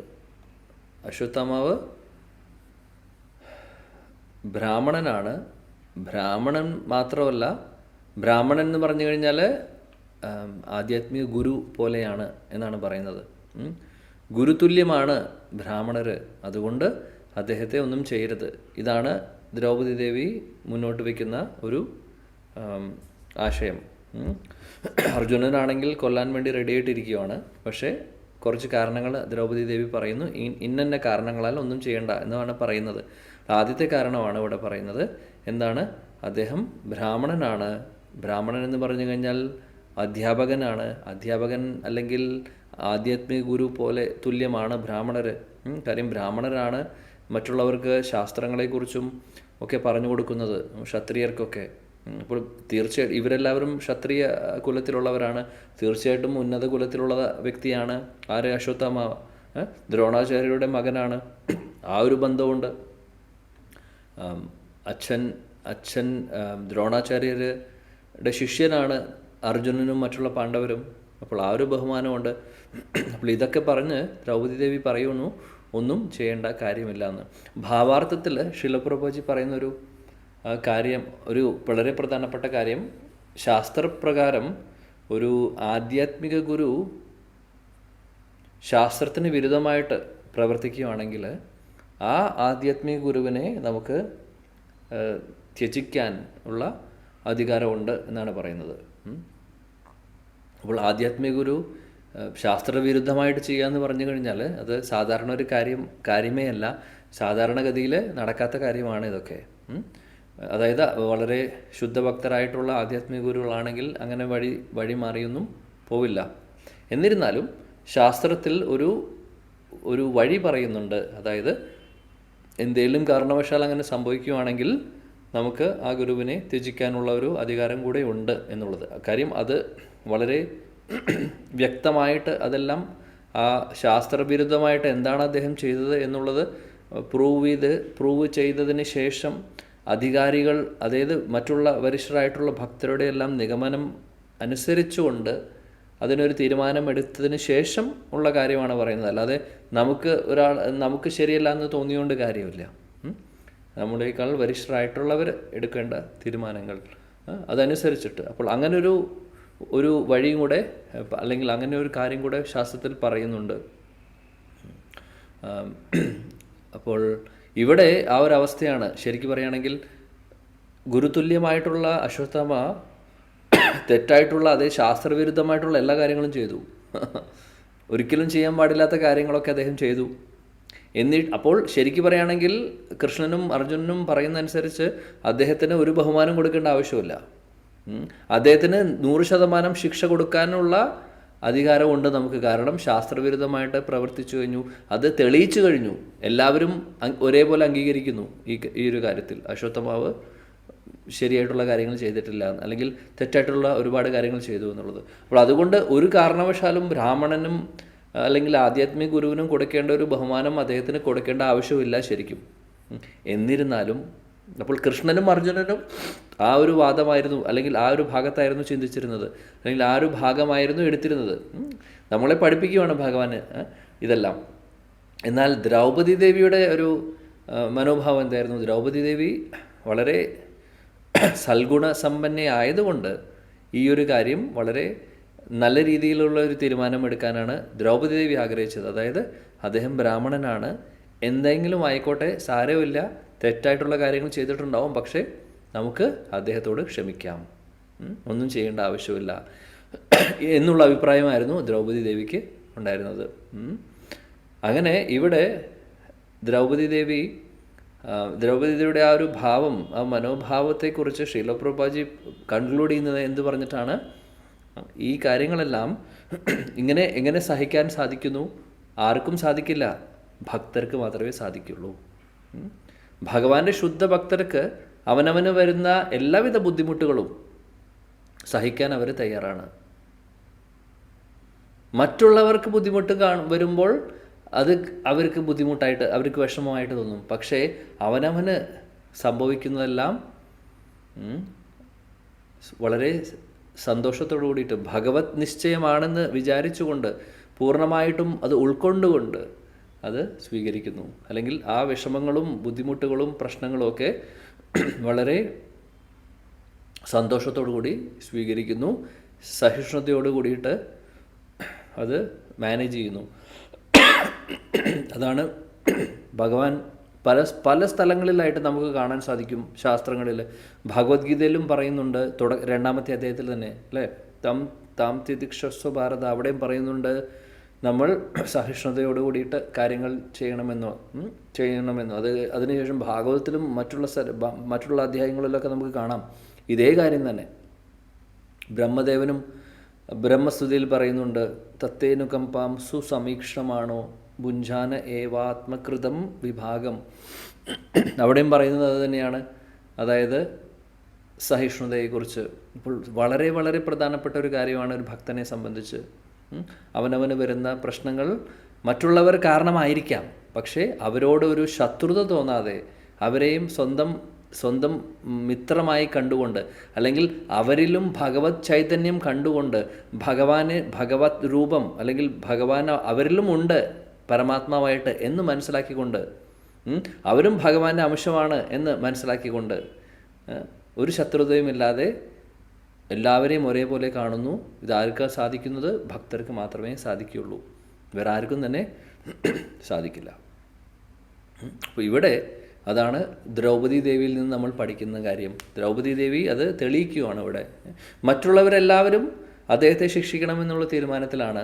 അശ്വത്ഥാമാവ് ബ്രാഹ്മണനാണ്. ബ്രാഹ്മണൻ മാത്രമല്ല, ബ്രാഹ്മണൻ എന്ന് പറഞ്ഞു കഴിഞ്ഞാൽ ആധ്യാത്മിക ഗുരു പോലെയാണ് എന്നാണ് പറയുന്നത്. ഗുരുതുല്യമാണ് ബ്രാഹ്മണർ, അതുകൊണ്ട് അദ്ദേഹത്തെ ഒന്നും ചെയ്യരുത്. ഇതാണ് ദ്രൗപദി ദേവി മുന്നോട്ട് വയ്ക്കുന്ന ഒരു ആശയം. അർജുനനാണെങ്കിൽ കൊല്ലാൻ വേണ്ടി റെഡിയായിട്ടിരിക്കുകയാണ്. പക്ഷേ കുറച്ച് കാരണങ്ങൾ ദ്രൗപദി ദേവി പറയുന്നു, ഇന്ന കാരണങ്ങളാൽ ഒന്നും ചെയ്യണ്ട എന്നാണ് പറയുന്നത്. ആദ്യത്തെ കാരണമാണ് ഇവിടെ പറയുന്നത്. എന്താണ്? അദ്ദേഹം ബ്രാഹ്മണനാണ്. ബ്രാഹ്മണൻ എന്ന് പറഞ്ഞു കഴിഞ്ഞാൽ അധ്യാപകനാണ്. അധ്യാപകൻ അല്ലെങ്കിൽ ആധ്യാത്മിക ഗുരു പോലെ തുല്യമാണ് ബ്രാഹ്മണർ. കാര്യം ബ്രാഹ്മണരാണ് മറ്റുള്ളവർക്ക് ശാസ്ത്രങ്ങളെക്കുറിച്ചും ഒക്കെ പറഞ്ഞു കൊടുക്കുന്നത്, ക്ഷത്രിയർക്കൊക്കെ. അപ്പോൾ തീർച്ചയായിട്ടും ഇവരെല്ലാവരും ക്ഷത്രിയ കുലത്തിലുള്ളവരാണ്. തീർച്ചയായിട്ടും ഉന്നത കുലത്തിലുള്ള വ്യക്തിയാണ് ആര്? അശ്വത്ഥാമാവ. ദ്രോണാചാര്യരുടെ മകനാണ്. ആ ഒരു ബന്ധമുണ്ട്. അച്ഛൻ ദ്രോണാചാര്യരുടെ ശിഷ്യനാണ് അർജുനനും മറ്റുള്ള പാണ്ഡവരും. അപ്പോൾ ആ ഒരു ബഹുമാനമുണ്ട്. അപ്പോൾ ഇതൊക്കെ പറഞ്ഞ് ദ്രൗപദി ദേവി പറയുന്നു ഒന്നും ചെയ്യേണ്ട കാര്യമില്ല എന്ന്. ഭാവാർത്ഥത്തിൽ ശിലപ്രഭുജി പറയുന്നൊരു കാര്യം, ഒരു വളരെ പ്രധാനപ്പെട്ട കാര്യം, ശാസ്ത്രപ്രകാരം ഒരു ആധ്യാത്മിക ഗുരു ശാസ്ത്രത്തിന് വിരുദ്ധമായിട്ട് പ്രവർത്തിക്കുകയാണെങ്കിൽ ആ ആധ്യാത്മിക ഗുരുവിനെ നമുക്ക് ത്യജിക്കാൻ ഉള്ള അധികാരമുണ്ട് എന്നാണ് പറയുന്നത്. അപ്പോൾ ആധ്യാത്മിക ഗുരു ശാസ്ത്രവിരുദ്ധമായിട്ട് ചെയ്യുക എന്ന് പറഞ്ഞു കഴിഞ്ഞാൽ അത് സാധാരണ ഒരു കാര്യമേ അല്ല. സാധാരണഗതിയിൽ നടക്കാത്ത കാര്യമാണ് ഇതൊക്കെ. അതായത് വളരെ ശുദ്ധഭക്തരായിട്ടുള്ള ആധ്യാത്മിക ഗുരുക്കളാണെങ്കിൽ അങ്ങനെ വഴി മാറിയൊന്നും പോവില്ല. എന്നിരുന്നാലും ശാസ്ത്രത്തിൽ ഒരു വഴി പറയുന്നുണ്ട്. അതായത് എന്തെങ്കിലും കാരണവശാൽ അങ്ങനെ സംഭവിക്കുകയാണെങ്കിൽ നമുക്ക് ആ ഗുരുവിനെ ത്യജിക്കാനുള്ള ഒരു അധികാരം കൂടെ ഉണ്ട് എന്നുള്ളത്. കാര്യം അത് വളരെ വ്യക്തമായിട്ട് അതെല്ലാം ആ ശാസ്ത്രവിരുദ്ധമായിട്ട് എന്താണ് അദ്ദേഹം ചെയ്തത് എന്നുള്ളത് പ്രൂവ് ചെയ്തതിന് ശേഷം അധികാരികൾ, അതായത് മറ്റുള്ള വരിഷ്ഠരായിട്ടുള്ള ഭക്തരുടെ എല്ലാം നിഗമനം അനുസരിച്ചുകൊണ്ട് അതിനൊരു തീരുമാനമെടുത്തതിന് ശേഷം ഉള്ള കാര്യമാണ് പറയുന്നത്. അല്ലാതെ നമുക്ക് ശരിയല്ല എന്ന് തോന്നിയോണ്ട് കാര്യമില്ല. നമ്മളേക്കാൾ വരിഷ്ഠരായിട്ടുള്ളവർ എടുക്കേണ്ട തീരുമാനങ്ങൾ അതനുസരിച്ചിട്ട്. അപ്പോൾ അങ്ങനെ ഒരു വഴിയും കൂടെ, അല്ലെങ്കിൽ അങ്ങനെ ഒരു കാര്യം കൂടെ ശാസ്ത്രത്തിൽ പറയുന്നുണ്ട്. അപ്പോൾ ഇവിടെ ആ ഒരു അവസ്ഥയാണ്. ശരിക്കും പറയുകയാണെങ്കിൽ ഗുരുതുല്യമായിട്ടുള്ള അശ്വത്ഥാമ തെറ്റായിട്ടുള്ള, അതേ ശാസ്ത്രവിരുദ്ധമായിട്ടുള്ള എല്ലാ കാര്യങ്ങളും ചെയ്തു. ഒരിക്കലും ചെയ്യാൻ പാടില്ലാത്ത കാര്യങ്ങളൊക്കെ അദ്ദേഹം ചെയ്തു. അപ്പോൾ ശരിക്കും പറയുകയാണെങ്കിൽ കൃഷ്ണനും അർജുനനും പറയുന്നതനുസരിച്ച് അദ്ദേഹത്തിന് ഒരു ബഹുമാനം കൊടുക്കേണ്ട ആവശ്യമില്ല. അദ്ദേഹത്തിന് 100% ശിക്ഷ കൊടുക്കാനുള്ള അധികാരമുണ്ട് നമുക്ക്. കാരണം ശാസ്ത്രവിരുദ്ധമായിട്ട് പ്രവർത്തിച്ചു കഴിഞ്ഞു, അത് തെളിയിച്ചു കഴിഞ്ഞു. എല്ലാവരും ഒരേപോലെ അംഗീകരിക്കുന്നു ഈ ഒരു കാര്യത്തിൽ. അശ്വത്ഥമാവ് ശരിയായിട്ടുള്ള കാര്യങ്ങൾ ചെയ്തിട്ടില്ല, അല്ലെങ്കിൽ തെറ്റായിട്ടുള്ള ഒരുപാട് കാര്യങ്ങൾ ചെയ്തു എന്നുള്ളത്. അപ്പോൾ അതുകൊണ്ട് ഒരു കാരണവശാലും ബ്രാഹ്മണനും അല്ലെങ്കിൽ ആധ്യാത്മിക ഗുരുവിനും കൊടുക്കേണ്ട ഒരു ബഹുമാനം അദ്ദേഹത്തിന് കൊടുക്കേണ്ട ആവശ്യമില്ല ശരിക്കും. എന്നിരുന്നാലും അപ്പോൾ കൃഷ്ണനും അർജുനനും ആ ഒരു വാദമായിരുന്നു, അല്ലെങ്കിൽ ആ ഒരു ഭാഗത്തായിരുന്നു ചിന്തിച്ചിരുന്നത്, അല്ലെങ്കിൽ ആ ഒരു ഭാഗമായിരുന്നു എടുത്തിരുന്നത്. നമ്മളെ പഠിപ്പിക്കുകയാണ് ഭഗവാന് ഇതെല്ലാം. എന്നാൽ ദ്രൗപദി ദേവിയുടെ ഒരു മനോഭാവം എന്തായിരുന്നു? ദ്രൗപദി ദേവി വളരെ സൽഗുണ സമ്പന്നയായതുകൊണ്ട് ഈ ഒരു കാര്യം വളരെ നല്ല രീതിയിലുള്ള ഒരു തീരുമാനമെടുക്കാനാണ് ദ്രൗപദി ദേവി ആഗ്രഹിച്ചത്. അതായത് അദ്ദേഹം ബ്രാഹ്മണനാണ്, എന്തെങ്കിലും ആയിക്കോട്ടെ, സാരമില്ല, തെറ്റായിട്ടുള്ള കാര്യങ്ങൾ ചെയ്തിട്ടുണ്ടാവും, പക്ഷേ നമുക്ക് അദ്ദേഹത്തോട് ക്ഷമിക്കാം, ഒന്നും ചെയ്യേണ്ട ആവശ്യമില്ല എന്നുള്ള അഭിപ്രായമായിരുന്നു ദ്രൗപദി ദേവിക്ക് ഉണ്ടായിരുന്നത്. അങ്ങനെ ഇവിടെ ദ്രൗപദി ദേവിയുടെ ആ ഒരു ഭാവം, ആ മനോഭാവത്തെക്കുറിച്ച് ശ്രീല പ്രഭുപാദി കൺക്ലൂഡ് ചെയ്യുന്നത് എന്ത് പറഞ്ഞിട്ടാണ്? ഈ കാര്യങ്ങളെല്ലാം എങ്ങനെ സഹിക്കാൻ സാധിക്കുന്നു? ആർക്കും സാധിക്കില്ല, ഭക്തർക്ക് മാത്രമേ സാധിക്കുള്ളൂ. ഭഗവാന്റെ ശുദ്ധ ഭക്തർക്ക് അവനവന് വരുന്ന എല്ലാവിധ ബുദ്ധിമുട്ടുകളും സഹിക്കാൻ അവർ തയ്യാറാണ്. മറ്റുള്ളവർക്ക് ബുദ്ധിമുട്ട് വരുമ്പോൾ അത് അവർക്ക് ബുദ്ധിമുട്ടായിട്ട്, അവർക്ക് വിഷമമായിട്ട് തോന്നും. പക്ഷേ അവനവന് സംഭവിക്കുന്നതെല്ലാം വളരെ സന്തോഷത്തോടു കൂടിയിട്ട് ഭഗവത് നിശ്ചയമാണെന്ന് വിചാരിച്ചുകൊണ്ട്, പൂർണ്ണമായിട്ടും അത് ഉൾക്കൊണ്ടുകൊണ്ട് അത് സ്വീകരിക്കുന്നു. അല്ലെങ്കിൽ ആ വിഷമങ്ങളും ബുദ്ധിമുട്ടുകളും പ്രശ്നങ്ങളും ഒക്കെ വളരെ സന്തോഷത്തോടു കൂടി സ്വീകരിക്കുന്നു, സഹിഷ്ണുതയോട് കൂടിയിട്ട് അത് മാനേജ് ചെയ്യുന്നു. അതാണ് ഭഗവാൻ പല സ്ഥലങ്ങളിലായിട്ട് നമുക്ക് കാണാൻ സാധിക്കും. ശാസ്ത്രങ്ങളിൽ, ഭഗവത്ഗീതയിലും പറയുന്നുണ്ട്, രണ്ടാമത്തെ അധ്യായത്തിൽ തന്നെ അല്ലേ, താം തിദിക്ഷസ്വ ഭാരത, അവിടെയും പറയുന്നുണ്ട് നമ്മൾ സഹിഷ്ണുതയോട് കൂടിയിട്ട് കാര്യങ്ങൾ ചെയ്യണമെന്നോ. അത് അതിനുശേഷം ഭാഗവതത്തിലും മറ്റുള്ള അധ്യായങ്ങളിലൊക്കെ നമുക്ക് കാണാം ഇതേ കാര്യം തന്നെ. ബ്രഹ്മദേവനും ബ്രഹ്മസ്തുതിയിൽ പറയുന്നുണ്ട്, തത്തേനുകമ്പാം സുസമീക്ഷമാണോ ഭുഞ്ചാന ഏവാത്മകൃതം വിഭാഗം. അവിടെയും പറയുന്നത് അത് തന്നെയാണ്. അതായത് സഹിഷ്ണുതയെക്കുറിച്ച്. ഇപ്പോൾ വളരെ വളരെ പ്രധാനപ്പെട്ട ഒരു കാര്യമാണ് ഒരു ഭക്തനെ സംബന്ധിച്ച്. അവനവന് വരുന്ന പ്രശ്നങ്ങൾ മറ്റുള്ളവർ കാരണമായിരിക്കാം, പക്ഷേ അവരോട് ഒരു ശത്രുത തോന്നാതെ അവരെയും സ്വന്തം മിത്രമായി കണ്ടുകൊണ്ട്, അല്ലെങ്കിൽ അവരിലും ഭഗവത് ചൈതന്യം കണ്ടുകൊണ്ട്, ഭഗവത് രൂപം അല്ലെങ്കിൽ ഭഗവാൻ അവരിലും ഉണ്ട് പരമാത്മാവായിട്ട് എന്ന് മനസ്സിലാക്കിക്കൊണ്ട്, അവരും ഭഗവാന്റെ അംശമാണ് എന്ന് മനസ്സിലാക്കിക്കൊണ്ട്, ഒരു ശത്രുതയുമില്ലാതെ എല്ലാവരെയും ഒരേപോലെ കാണുന്നു. ഇതാർക്കാ സാധിക്കുന്നത്? ഭക്തർക്ക് മാത്രമേ സാധിക്കുകയുള്ളൂ, വേറെ ആർക്കും തന്നെ സാധിക്കില്ല. അപ്പോൾ ഇവിടെ അതാണ് ദ്രൗപദി ദേവിയിൽ നിന്ന് നമ്മൾ പഠിക്കുന്ന കാര്യം. ദ്രൗപദി ദേവി അത് തെളിയിക്കുകയാണ് ഇവിടെ. മറ്റുള്ളവരെല്ലാവരും അദ്ദേഹത്തെ ശിക്ഷിക്കണമെന്നുള്ള തീരുമാനത്തിലാണ്,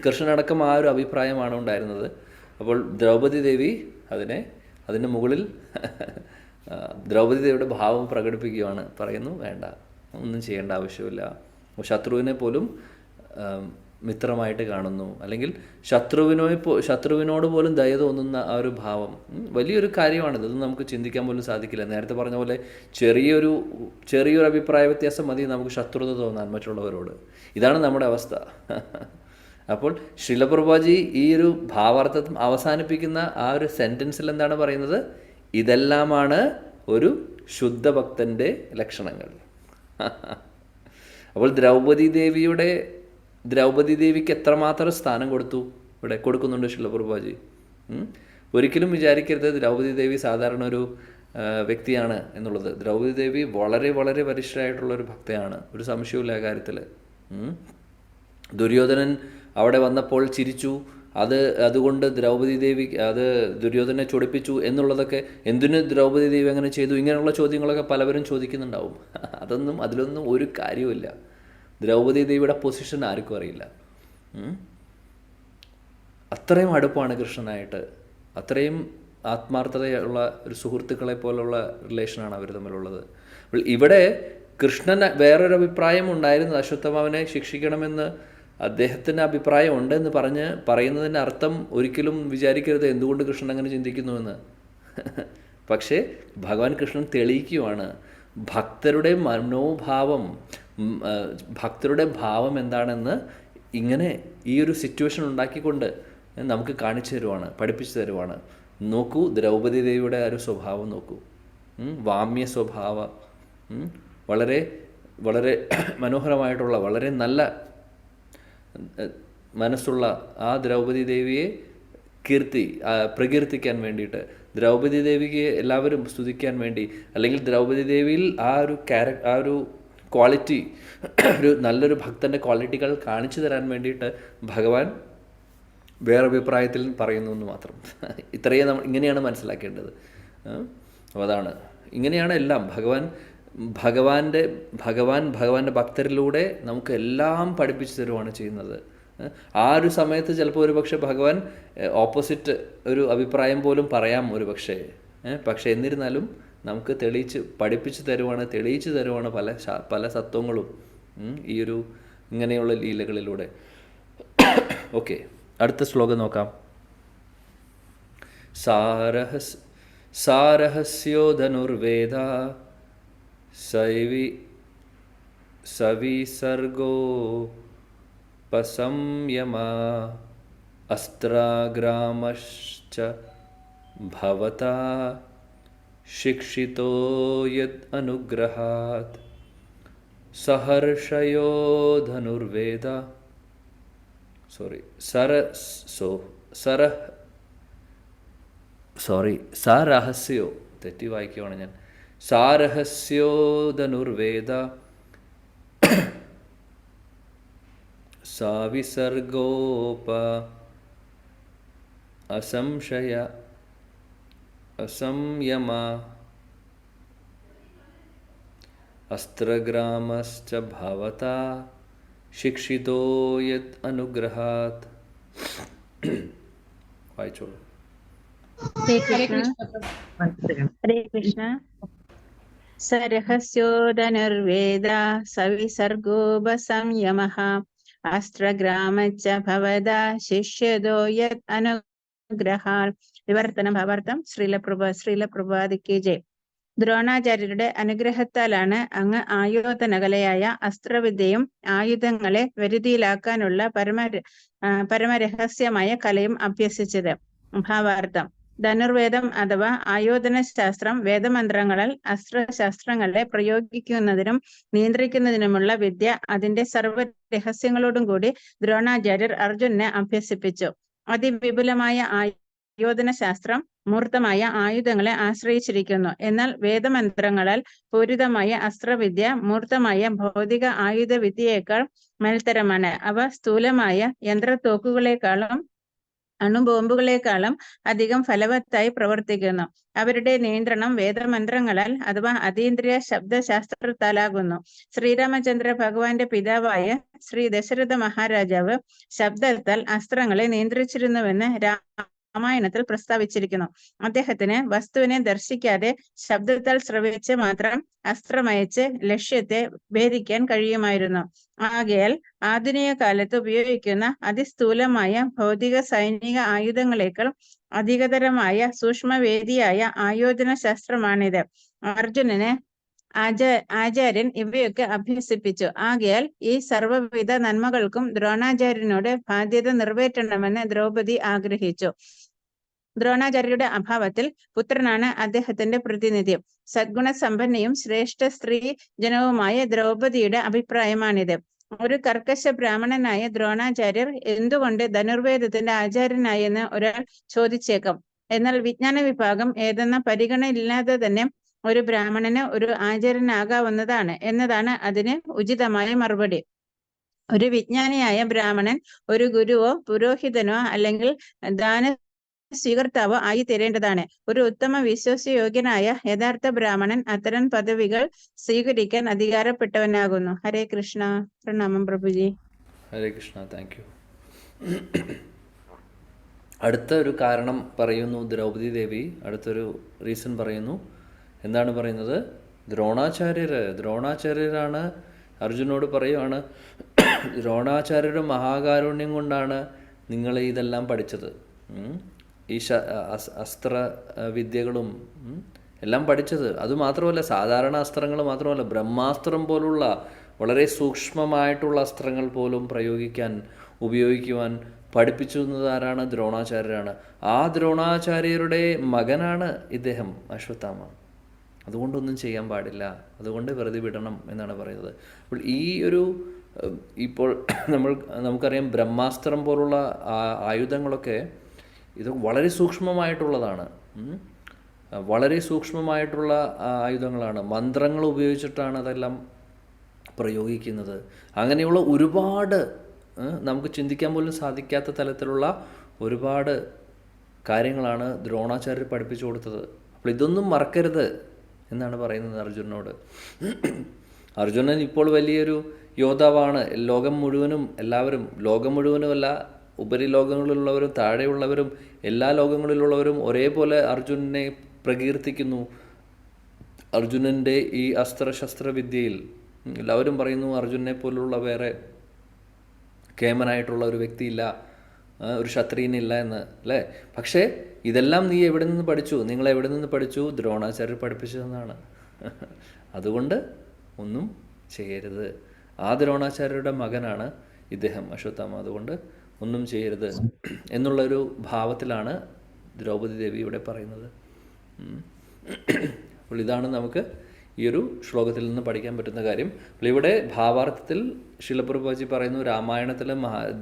കൃഷ്ണനടക്കം ആ ഒരു അഭിപ്രായമാണ് ഉണ്ടായിരുന്നത്. അപ്പോൾ ദ്രൗപദി ദേവി അതിൻ്റെ മുകളിൽ ദ്രൗപദി ദേവിയുടെ ഭാവം പ്രകടിപ്പിക്കുകയാണ്. പറയുന്നു, വേണ്ട, ഒന്നും ചെയ്യേണ്ട ആവശ്യമില്ല. ശത്രുവിനെ പോലും മിത്രമായിട്ട് കാണുന്നു, അല്ലെങ്കിൽ ശത്രുവിനോട് പോലും ദയ തോന്നുന്ന ആ ഒരു ഭാവം വലിയൊരു കാര്യമാണിത്. ഇതൊന്നും നമുക്ക് ചിന്തിക്കാൻ പോലും സാധിക്കില്ല. നേരത്തെ പറഞ്ഞ പോലെ ചെറിയൊരു അഭിപ്രായ വ്യത്യാസം മതി നമുക്ക് ശത്രുത തോന്നാൻ മറ്റുള്ളവരോട്. ഇതാണ് നമ്മുടെ അവസ്ഥ. അപ്പോൾ ശ്രീല പ്രഭുപാദി ഈ ഒരു ഭാവാർത്ഥം അവസാനിപ്പിക്കുന്ന ആ ഒരു സെൻറ്റൻസിൽ എന്താണ് പറയുന്നത്? ഇതെല്ലാമാണ് ഒരു ശുദ്ധഭക്തൻ്റെ ലക്ഷണങ്ങൾ. അപ്പോൾ ദ്രൗപദി ദേവിക്ക് എത്രമാത്രം സ്ഥാനം കൊടുക്കുന്നുണ്ട് ശ്രീല പ്രഭുപാദി. ഒരിക്കലും വിചാരിക്കരുത് ദ്രൗപദി ദേവി സാധാരണ ഒരു വ്യക്തിയാണ് എന്നുള്ളത്. ദ്രൗപദി ദേവി വളരെ വളരെ വരിഷ്ഠയായിട്ടുള്ളൊരു ഭക്തയാണ്, ഒരു സംശയമില്ല ആ കാര്യത്തിൽ. ദുര്യോധനൻ അവിടെ വന്നപ്പോൾ ചിരിച്ചു, അതുകൊണ്ട് ദ്രൗപദി ദേവി ദുര്യോധനെ ചൊടിപ്പിച്ചു എന്നുള്ളതൊക്കെ, എന്തിന് ദ്രൗപദി ദേവി അങ്ങനെ ചെയ്തു, ഇങ്ങനെയുള്ള ചോദ്യങ്ങളൊക്കെ പലവരും ചോദിക്കുന്നുണ്ടാവും. അതിലൊന്നും ഒരു കാര്യവുമില്ല. ദ്രൗപദി ദേവിയുടെ പൊസിഷൻ ആർക്കും അറിയില്ല. അത്രയും അടുപ്പാണ് കൃഷ്ണനായിട്ട്, അത്രയും ആത്മാർത്ഥതയുള്ള ഒരു സുഹൃത്തുക്കളെ പോലുള്ള റിലേഷനാണ് അവർ തമ്മിലുള്ളത്. അപ്പോൾ ഇവിടെ കൃഷ്ണൻ വേറൊരു അഭിപ്രായം ഉണ്ടായിരുന്നു, അശ്വത്ഥമാവനെ ശിക്ഷിക്കണമെന്ന് അദ്ദേഹത്തിൻ്റെ അഭിപ്രായം ഉണ്ടെന്ന് പറയുന്നതിൻ്റെ അർത്ഥം ഒരിക്കലും വിചാരിക്കരുത് എന്തുകൊണ്ട് കൃഷ്ണൻ അങ്ങനെ ചിന്തിക്കുന്നുവെന്ന്. പക്ഷേ ഭഗവാൻ കൃഷ്ണൻ തെളിയിക്കുകയാണ് ഭക്തരുടെ മനോഭാവം, ഭക്തരുടെ ഭാവം എന്താണെന്ന് ഇങ്ങനെ ഈ ഒരു സിറ്റുവേഷൻ ഉണ്ടാക്കിക്കൊണ്ട് നമുക്ക് കാണിച്ചു തരുവാണ്, പഠിപ്പിച്ചു തരുവാണ്. നോക്കൂ, ദ്രൗപദി ദേവിയുടെ ആ ഒരു സ്വഭാവം നോക്കൂ, വാമ്യ സ്വഭാവ, വളരെ വളരെ മനോഹരമായിട്ടുള്ള, വളരെ നല്ല മനസ്സുള്ള ആ ദ്രൗപദി ദേവിയെ പ്രകീർത്തിക്കാൻ വേണ്ടിയിട്ട്, ദ്രൗപദി ദേവിക്ക് എല്ലാവരും സ്തുതിക്കാൻ വേണ്ടി, അല്ലെങ്കിൽ ദ്രൗപദി ദേവിയിൽ ആ ഒരു ക്വാളിറ്റി, ഒരു നല്ലൊരു ഭക്തൻ്റെ ക്വാളിറ്റികൾ കാണിച്ചു തരാൻ വേണ്ടിയിട്ട് ഭഗവാൻ വേറെ അഭിപ്രായത്തിൽ പറയുന്നു എന്ന് മാത്രം. ഇത്രയും ഇങ്ങനെയാണ് മനസ്സിലാക്കേണ്ടത്. അപ്പോൾ അതാണ്, ഇങ്ങനെയാണ് എല്ലാം ഭഗവാന്റെ ഭക്തരിലൂടെ നമുക്ക് എല്ലാം പഠിപ്പിച്ചു തരുവാണ് ചെയ്യുന്നത്. ആ ഒരു സമയത്ത് ചിലപ്പോൾ ഒരുപക്ഷെ ഭഗവാൻ ഓപ്പോസിറ്റ് ഒരു അഭിപ്രായം പോലും പറയാം ഒരുപക്ഷെ. പക്ഷെ എന്നിരുന്നാലും നമുക്ക് പഠിപ്പിച്ചു തരുവാണ് പല സത്വങ്ങളും ഈ ഒരു ഇങ്ങനെയുള്ള ലീലകളിലൂടെ. ഓക്കെ, അടുത്ത ശ്ലോകം നോക്കാം. സാരഹസ്യോ ധനുർവേദ സവിസർഗോപസംയമ അസ്ത്രാഗ്രാമശ്ച ഭവതാ ശിക്ഷിതോ യദ് അനുഗ്രഹാത് സഹർഷയോ ധനുർവേദ സോറി സര സോറി സാരഹസ്യോ തെറ്റി വായിക്കുവാണ് ഞാൻ. സാരഹസ്യോ ധനുർവേദ സാവിസർഗോപ അസംശയ അസംയമ അസ്ത്രഗ്രാമശ്ച ഭവതാ ശിക്ഷിതോ യത് അനുഗ്രഹാത്. വായിച്ചോളൂ. ഹരേ ഹരേ കൃഷ്ണ. കൃഷ്ണ. ഹരേ കൃഷ്ണ. സരഹസ്യോ ധനുർവേദ സവിസർഗോപസംയമഃ അസ്ത്രഗ്രാമശ്ച ഭവതാ ശിഷ്യതോ യത് അനുഗ്രഹാൽ. വിവർത്തനം ഭാവാർത്ഥം. ശ്രീലപ്രഭാതിക്ക് ജയ്. ദ്രോണാചാര്യരുടെ അനുഗ്രഹത്താലാണ് അങ്ങ് ആയോധനകലയായ അസ്ത്രവിദ്യയും ആയുധങ്ങളെ വരുതിയിലാക്കാനുള്ള പരമരഹസ്യമായ കലയും അഭ്യസിച്ചത്. ഭാവാർത്ഥം. ധനുർവേദം അഥവാ ആയോധന ശാസ്ത്രം വേദമന്ത്രങ്ങളാൽ അസ്ത്രശാസ്ത്രങ്ങളെ പ്രയോഗിക്കുന്നതിനും നിയന്ത്രിക്കുന്നതിനുമുള്ള വിദ്യ അതിന്റെ സർവ്വ രഹസ്യങ്ങളോടും കൂടി ദ്രോണാചാര്യർ അർജുനനെ അഭ്യസിപ്പിച്ചു. അതിവിപുലമായ ആയോധന ശാസ്ത്രം മൂർത്തമായ ആയുധങ്ങളെ ആശ്രയിച്ചിരിക്കുന്നു. എന്നാൽ വേദമന്ത്രങ്ങളാൽ പൂരിതമായ അസ്ത്രവിദ്യ മൂർത്തമായ ഭൗതിക ആയുധ വിദ്യയേക്കാൾ മേൽത്തരമാണ്. അവ സ്ഥൂലമായ യന്ത്രത്തോക്കുകളെക്കാളും അണുബോംബുകളെക്കാളും അധികം ഫലവത്തായി പ്രവർത്തിക്കുന്നു. അവരുടെ നിയന്ത്രണം വേദമന്ത്രങ്ങളാൽ അഥവാ അതീന്ദ്രിയ ശബ്ദശാസ്ത്രത്താലാകുന്നു. ശ്രീരാമചന്ദ്ര ഭഗവാന്റെ പിതാവായ ശ്രീ ദശരഥ മഹാരാജാവ് ശബ്ദത്താൽ അസ്ത്രങ്ങളെ നിയന്ത്രിച്ചിരുന്നുവെന്ന് രാമായണത്തിൽ പ്രസ്താവിച്ചിരിക്കുന്നു. അദ്ദേഹത്തിന് വസ്തുവിനെ ദർശിക്കാതെ ശബ്ദത്താൽ ശ്രവിച്ച് മാത്രം അസ്ത്രമയച്ച് ലക്ഷ്യത്തെ ഭേദിക്കാൻ കഴിയുമായിരുന്നു. ആകയാൽ ആധുനിക കാലത്ത് ഉപയോഗിക്കുന്ന അതിസ്ഥൂലമായ ഭൗതിക സൈനിക ആയുധങ്ങളേക്കാൾ അധികതരമായ സൂക്ഷ്മവേദിയായ ആയോധന ശാസ്ത്രമാണിത്. അർജുനന് ആചാര്യൻ ഇവയൊക്കെ അഭ്യസിപ്പിച്ചു. ആകയാൽ ഈ സർവ്വവിധ നന്മകൾക്കും ദ്രോണാചാര്യനോട് ബാധ്യത നിറവേറ്റണമെന്ന് ദ്രൗപദി ആഗ്രഹിച്ചു. ദ്രോണാചാര്യരുടെ അഭാവത്തിൽ പുത്രനാണ് അദ്ദേഹത്തിന്റെ പ്രതിനിധി. സദ്ഗുണസമ്പന്നയും ശ്രേഷ്ഠ സ്ത്രീ ജനവുമായ ദ്രൗപദിയുടെ അഭിപ്രായമാണിത്. ഒരു കർക്കശ ബ്രാഹ്മണനായ ദ്രോണാചാര്യർ എന്തുകൊണ്ട് ധനുർവേദത്തിന്റെ ആചാര്യനായെന്ന് ഒരാൾ ചോദിച്ചേക്കാം. എന്നാൽ വിജ്ഞാന വിഭാഗം ഏതെന്ന പരിഗണനയില്ലാതെ തന്നെ ഒരു ബ്രാഹ്മണന് ഒരു ആചാര്യനാകാവുന്നതാണ് എന്നതാണ് അതിന് ഉചിതമായ മറുപടി. ഒരു വിജ്ഞാനിയായ ബ്രാഹ്മണൻ ഒരു ഗുരുവോ പുരോഹിതനോ അല്ലെങ്കിൽ ദാന സ്വീകർത്താവോ ആയി തീരേണ്ടതാണ്. ഒരു ഉത്തമ വിശ്വാസയോഗ്യനായ യഥാർത്ഥ ബ്രാഹ്മണൻ അത്തരം പദവികൾ സ്വീകരിക്കാൻ അധികാരപ്പെട്ടവനാകുന്നു. ഹരേ കൃഷ്ണ. പ്രണാമം പ്രഭുജി. ഹരേ കൃഷ്ണ. Thank you. അടുത്ത ഒരു കാരണം പറയുന്നു ദ്രൗപദി ദേവി. അടുത്തൊരു റീസൺ പറയുന്നു. എന്താണ് പറയുന്നത്? ദ്രോണാചാര്യരാണ് അർജുനോട് പറയുവാണ്, ദ്രോണാചാര്യരുടെ മഹാകാരുണ്യം കൊണ്ടാണ് നിങ്ങൾ ഇതെല്ലാം പഠിച്ചത്. ഈ അസ്ത്ര വിദ്യകളും എല്ലാം പഠിച്ചത്. അതുമാത്രമല്ല, സാധാരണ അസ്ത്രങ്ങൾ മാത്രമല്ല, ബ്രഹ്മാസ്ത്രം പോലുള്ള വളരെ സൂക്ഷ്മമായിട്ടുള്ള അസ്ത്രങ്ങൾ പോലും ഉപയോഗിക്കുവാൻ പഠിപ്പിച്ചിരുന്നത് ആരാണ്? ദ്രോണാചാര്യരാണ്. ആ ദ്രോണാചാര്യരുടെ മകനാണ് ഇദ്ദേഹം അശ്വത്ഥാമ. അതുകൊണ്ടൊന്നും ചെയ്യാൻ പാടില്ല, അതുകൊണ്ട് വെറുതെ വിടണം എന്നാണ് പറയുന്നത്. അപ്പോൾ ഇപ്പോൾ നമുക്കറിയാം, ബ്രഹ്മാസ്ത്രം പോലുള്ള ആയുധങ്ങളൊക്കെ ഇത് വളരെ സൂക്ഷ്മമായിട്ടുള്ളതാണ്. വളരെ സൂക്ഷ്മമായിട്ടുള്ള ആയുധങ്ങളാണ്. മന്ത്രങ്ങൾ ഉപയോഗിച്ചിട്ടാണ് അതെല്ലാം പ്രയോഗിക്കുന്നത്. അങ്ങനെയുള്ള ഒരുപാട് നമുക്ക് ചിന്തിക്കാൻ പോലും സാധിക്കാത്ത തലത്തിലുള്ള ഒരുപാട് കാര്യങ്ങളാണ് ദ്രോണാചാര്യർ പഠിപ്പിച്ചു കൊടുത്തത്. അപ്പോൾ ഇതൊന്നും മറക്കരുത് എന്നാണ് പറയുന്നത് അർജുനനോട്. അർജുനൻ ഇപ്പോൾ വലിയൊരു യോദ്ധാവാണ്. ലോകം മുഴുവനുമല്ല, ഉപരിലോകങ്ങളിലുള്ളവരും താഴെയുള്ളവരും എല്ലാ ലോകങ്ങളിലുള്ളവരും ഒരേപോലെ അർജുനനെ പ്രകീർത്തിക്കുന്നു. അർജുനൻ്റെ ഈ അസ്ത്രശസ്ത്ര വിദ്യയിൽ എല്ലാവരും പറയുന്നു അർജുനനെ പോലുള്ള വേറെ കേമനായിട്ടുള്ള ഒരു വ്യക്തിയില്ല, ഒരു ക്ഷത്രിയനില്ല എന്ന്, അല്ലേ? പക്ഷേ ഇതെല്ലാം നീ എവിടെ നിന്ന് പഠിച്ചു? നിങ്ങൾ എവിടെ നിന്ന് പഠിച്ചു? ദ്രോണാചാര്യർ പഠിപ്പിച്ചതെന്നാണ്. അതുകൊണ്ട് ഒന്നും ചെയ്യരുത്. ആ ദ്രോണാചാര്യരുടെ മകനാണ് ഇദ്ദേഹം അശ്വത്ഥാമ. അതുകൊണ്ട് ഒന്നും ചെയ്യരുത് എന്നുള്ളൊരു ഭാവത്തിലാണ് ദ്രൗപദി ദേവി ഇവിടെ പറയുന്നത്. അപ്പോൾ ഇതാണ് നമുക്ക് ഈ ഒരു ശ്ലോകത്തിൽ നിന്ന് പഠിക്കാൻ പറ്റുന്ന കാര്യം. ഇവിടെ ഭാവാർത്ഥത്തിൽ ശിലപ്രഭുജി പറയുന്നു, രാമായണത്തിലെ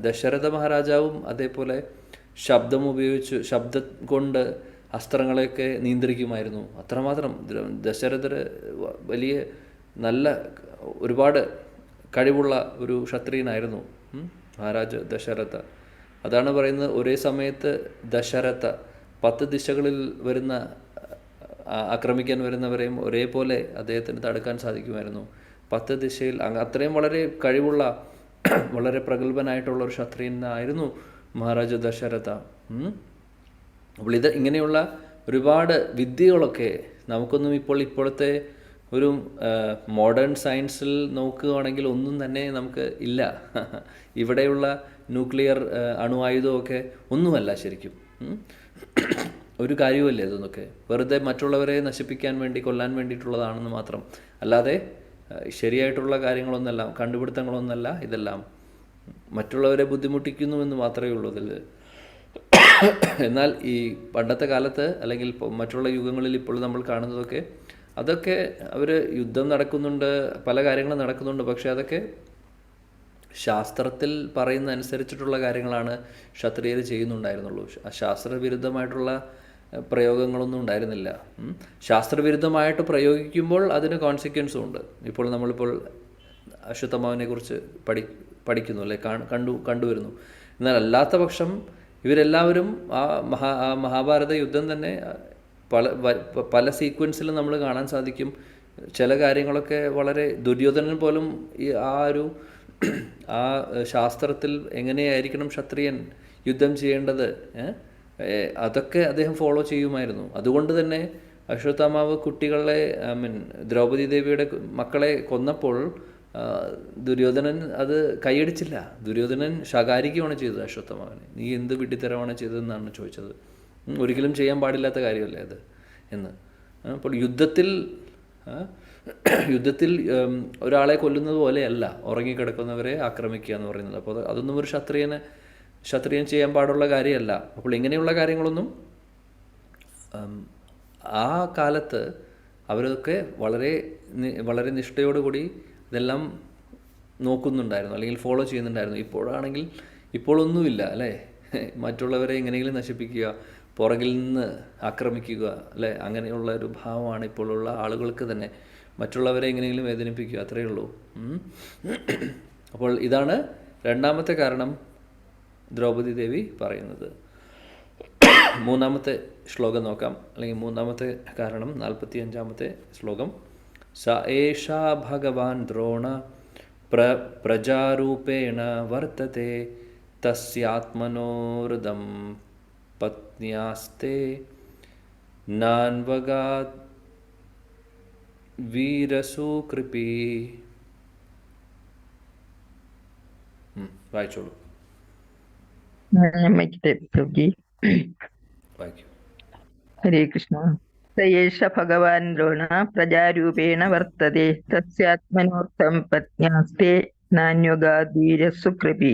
ദശരഥ മഹാരാജാവും അതേപോലെ ശബ്ദം കൊണ്ട് അസ്ത്രങ്ങളെയൊക്കെ നിയന്ത്രിക്കുമായിരുന്നു. അത്രമാത്രം ദശരഥർ വലിയ നല്ല ഒരുപാട് കഴിവുള്ള ഒരു ക്ഷത്രിയനായിരുന്നു മഹാരാജ ദശരഥ. അതാണ് പറയുന്നത്, ഒരേ സമയത്ത് ദശരഥ 10 ദിശകളിൽ വരുന്ന ആക്രമിക്കാൻ വരുന്നവരെയും ഒരേപോലെ അദ്ദേഹത്തിന് തടുക്കാൻ സാധിക്കുമായിരുന്നു. 10 ദിശയിൽ അത്രയും വളരെ കഴിവുള്ള വളരെ പ്രഗത്ഭനായിട്ടുള്ള ഒരു ക്ഷത്രിയനായിരുന്നു മഹാരാജ ദശരഥ. അപ്പോൾ ഇങ്ങനെയുള്ള ഒരുപാട് വിദ്യകളൊക്കെ നമുക്കൊന്നും ഇപ്പോഴത്തെ ഒരു മോഡേൺ സയൻസിൽ നോക്കുകയാണെങ്കിൽ ഒന്നും തന്നെ നമുക്ക് ഇല്ല. ഇവിടെയുള്ള ന്യൂക്ലിയർ അണുവായുധമൊക്കെ ഒന്നുമല്ല ശരിക്കും. ഒരു കാര്യവുമല്ലേ ഇതൊന്നൊക്കെ, വെറുതെ മറ്റുള്ളവരെ നശിപ്പിക്കാൻ വേണ്ടി കൊല്ലാൻ വേണ്ടിയിട്ടുള്ളതാണെന്ന് മാത്രം, അല്ലാതെ ശരിയായിട്ടുള്ള കാര്യങ്ങളൊന്നല്ല, കണ്ടുപിടുത്തങ്ങളൊന്നല്ല ഇതെല്ലാം. മറ്റുള്ളവരെ ബുദ്ധിമുട്ടിക്കുന്നുവെന്ന് മാത്രമേ ഉള്ളൂ ഇതിൽ. എന്നാൽ ഈ പണ്ടത്തെ കാലത്ത് അല്ലെങ്കിൽ മറ്റുള്ള യുഗങ്ങളിൽ ഇപ്പോൾ നമ്മൾ കാണുന്നതൊക്കെ അതൊക്കെ അവർ യുദ്ധം നടക്കുന്നുണ്ട്, പല കാര്യങ്ങളും നടക്കുന്നുണ്ട്. പക്ഷെ അതൊക്കെ ശാസ്ത്രത്തിൽ പറയുന്ന അനുസരിച്ചിട്ടുള്ള കാര്യങ്ങളാണ് ക്ഷത്രിയർ ചെയ്യുന്നുണ്ടായിരുന്നുള്ളൂ. ശാസ്ത്രവിരുദ്ധമായിട്ടുള്ള പ്രയോഗങ്ങളൊന്നും ഉണ്ടായിരുന്നില്ല. ശാസ്ത്രവിരുദ്ധമായിട്ട് പ്രയോഗിക്കുമ്പോൾ അതിന് കോൺസിക്വൻസും ഉണ്ട്. ഇപ്പോൾ നമ്മളിപ്പോൾ അശ്വത്ഥമാവിനെ കുറിച്ച് പഠിക്കുന്നു അല്ലേ, കണ്ടുവരുന്നു. എന്നാൽ അല്ലാത്ത പക്ഷം ഇവരെല്ലാവരും ആ മഹാഭാരത യുദ്ധം തന്നെ പല സീക്വൻസിലും നമ്മൾ കാണാൻ സാധിക്കും. ചില കാര്യങ്ങളൊക്കെ വളരെ ദുര്യോധനൻ പോലും ആ ശാസ്ത്രത്തിൽ എങ്ങനെയായിരിക്കണം ക്ഷത്രിയൻ യുദ്ധം ചെയ്യേണ്ടത് അതൊക്കെ അദ്ദേഹം ഫോളോ ചെയ്യുമായിരുന്നു. അതുകൊണ്ട് തന്നെ അശ്വത്ഥാമാവ് കുട്ടികളെ ദ്രൗപദി ദേവിയുടെ മക്കളെ കൊന്നപ്പോൾ ദുര്യോധനൻ അത് കൈയടിച്ചില്ല. ദുര്യോധനൻ ശകാരിക്കുകയാണ് ചെയ്തത് അശ്വത്ഥാമാവിനെ. നീ എന്ത് വിഡ്ഢിത്തരമാണ് ചെയ്തതെന്നാണ് ചോദിച്ചത്. ഒരിക്കലും ചെയ്യാൻ പാടില്ലാത്ത കാര്യമല്ലേ അത് എന്ന്. അപ്പോൾ യുദ്ധത്തിൽ ഒരാളെ കൊല്ലുന്നത് പോലെയല്ല ഉറങ്ങിക്കിടക്കുന്നവരെ ആക്രമിക്കുക എന്ന് പറയുന്നത്. അപ്പോൾ അതൊന്നും ഒരു ക്ഷത്രിയൻ ചെയ്യാൻ പാടുള്ള കാര്യമല്ല. അപ്പോൾ ഇങ്ങനെയുള്ള കാര്യങ്ങളൊന്നും ആ കാലത്ത് അവരൊക്കെ വളരെ വളരെ നിഷ്ഠയോടുകൂടി ഇതെല്ലാം നോക്കുന്നുണ്ടായിരുന്നു, അല്ലെങ്കിൽ ഫോളോ ചെയ്യുന്നുണ്ടായിരുന്നു. ഇപ്പോഴാണെങ്കിൽ ഇപ്പോഴൊന്നുമില്ല അല്ലേ. മറ്റുള്ളവരെ എങ്ങനെയെങ്കിലും നശിപ്പിക്കുക, പുറകിൽ നിന്ന് ആക്രമിക്കുക അല്ലേ, അങ്ങനെയുള്ള ഒരു ഭാവമാണ് ഇപ്പോഴുള്ള ആളുകൾക്ക് തന്നെ. മറ്റുള്ളവരെ എങ്ങനെയെങ്കിലും വേദനിപ്പിക്കുക, അത്രയേ ഉള്ളൂ. അപ്പോൾ ഇതാണ് രണ്ടാമത്തെ കാരണം ദ്രൗപദി ദേവി പറയുന്നത്. മൂന്നാമത്തെ ശ്ലോകം നോക്കാം, അല്ലെങ്കിൽ മൂന്നാമത്തെ കാരണം 45-ാമത്തെ ശ്ലോകം. സ ഏഷാ ഭഗവാൻ ദ്രോണ പ്രജാരൂപേണ വർത്തത്തെ തസ്യാത്മനോഹൃദം പത്ന്യാസ്തേ നാൻവഗാത് വീരസുകൃപി. വായിച്ചോളൂ. വായിക്കൂ. ഹരേ കൃഷ്ണ. സയേഷ ഭഗവാൻ ദ്രോണ പ്രജാരൂപേണ വർത്തതെ തസ്യാത്മനോർത്ഥം പത്ന്യാസ്തേ നാന്യുഗാധീരസുകൃപി.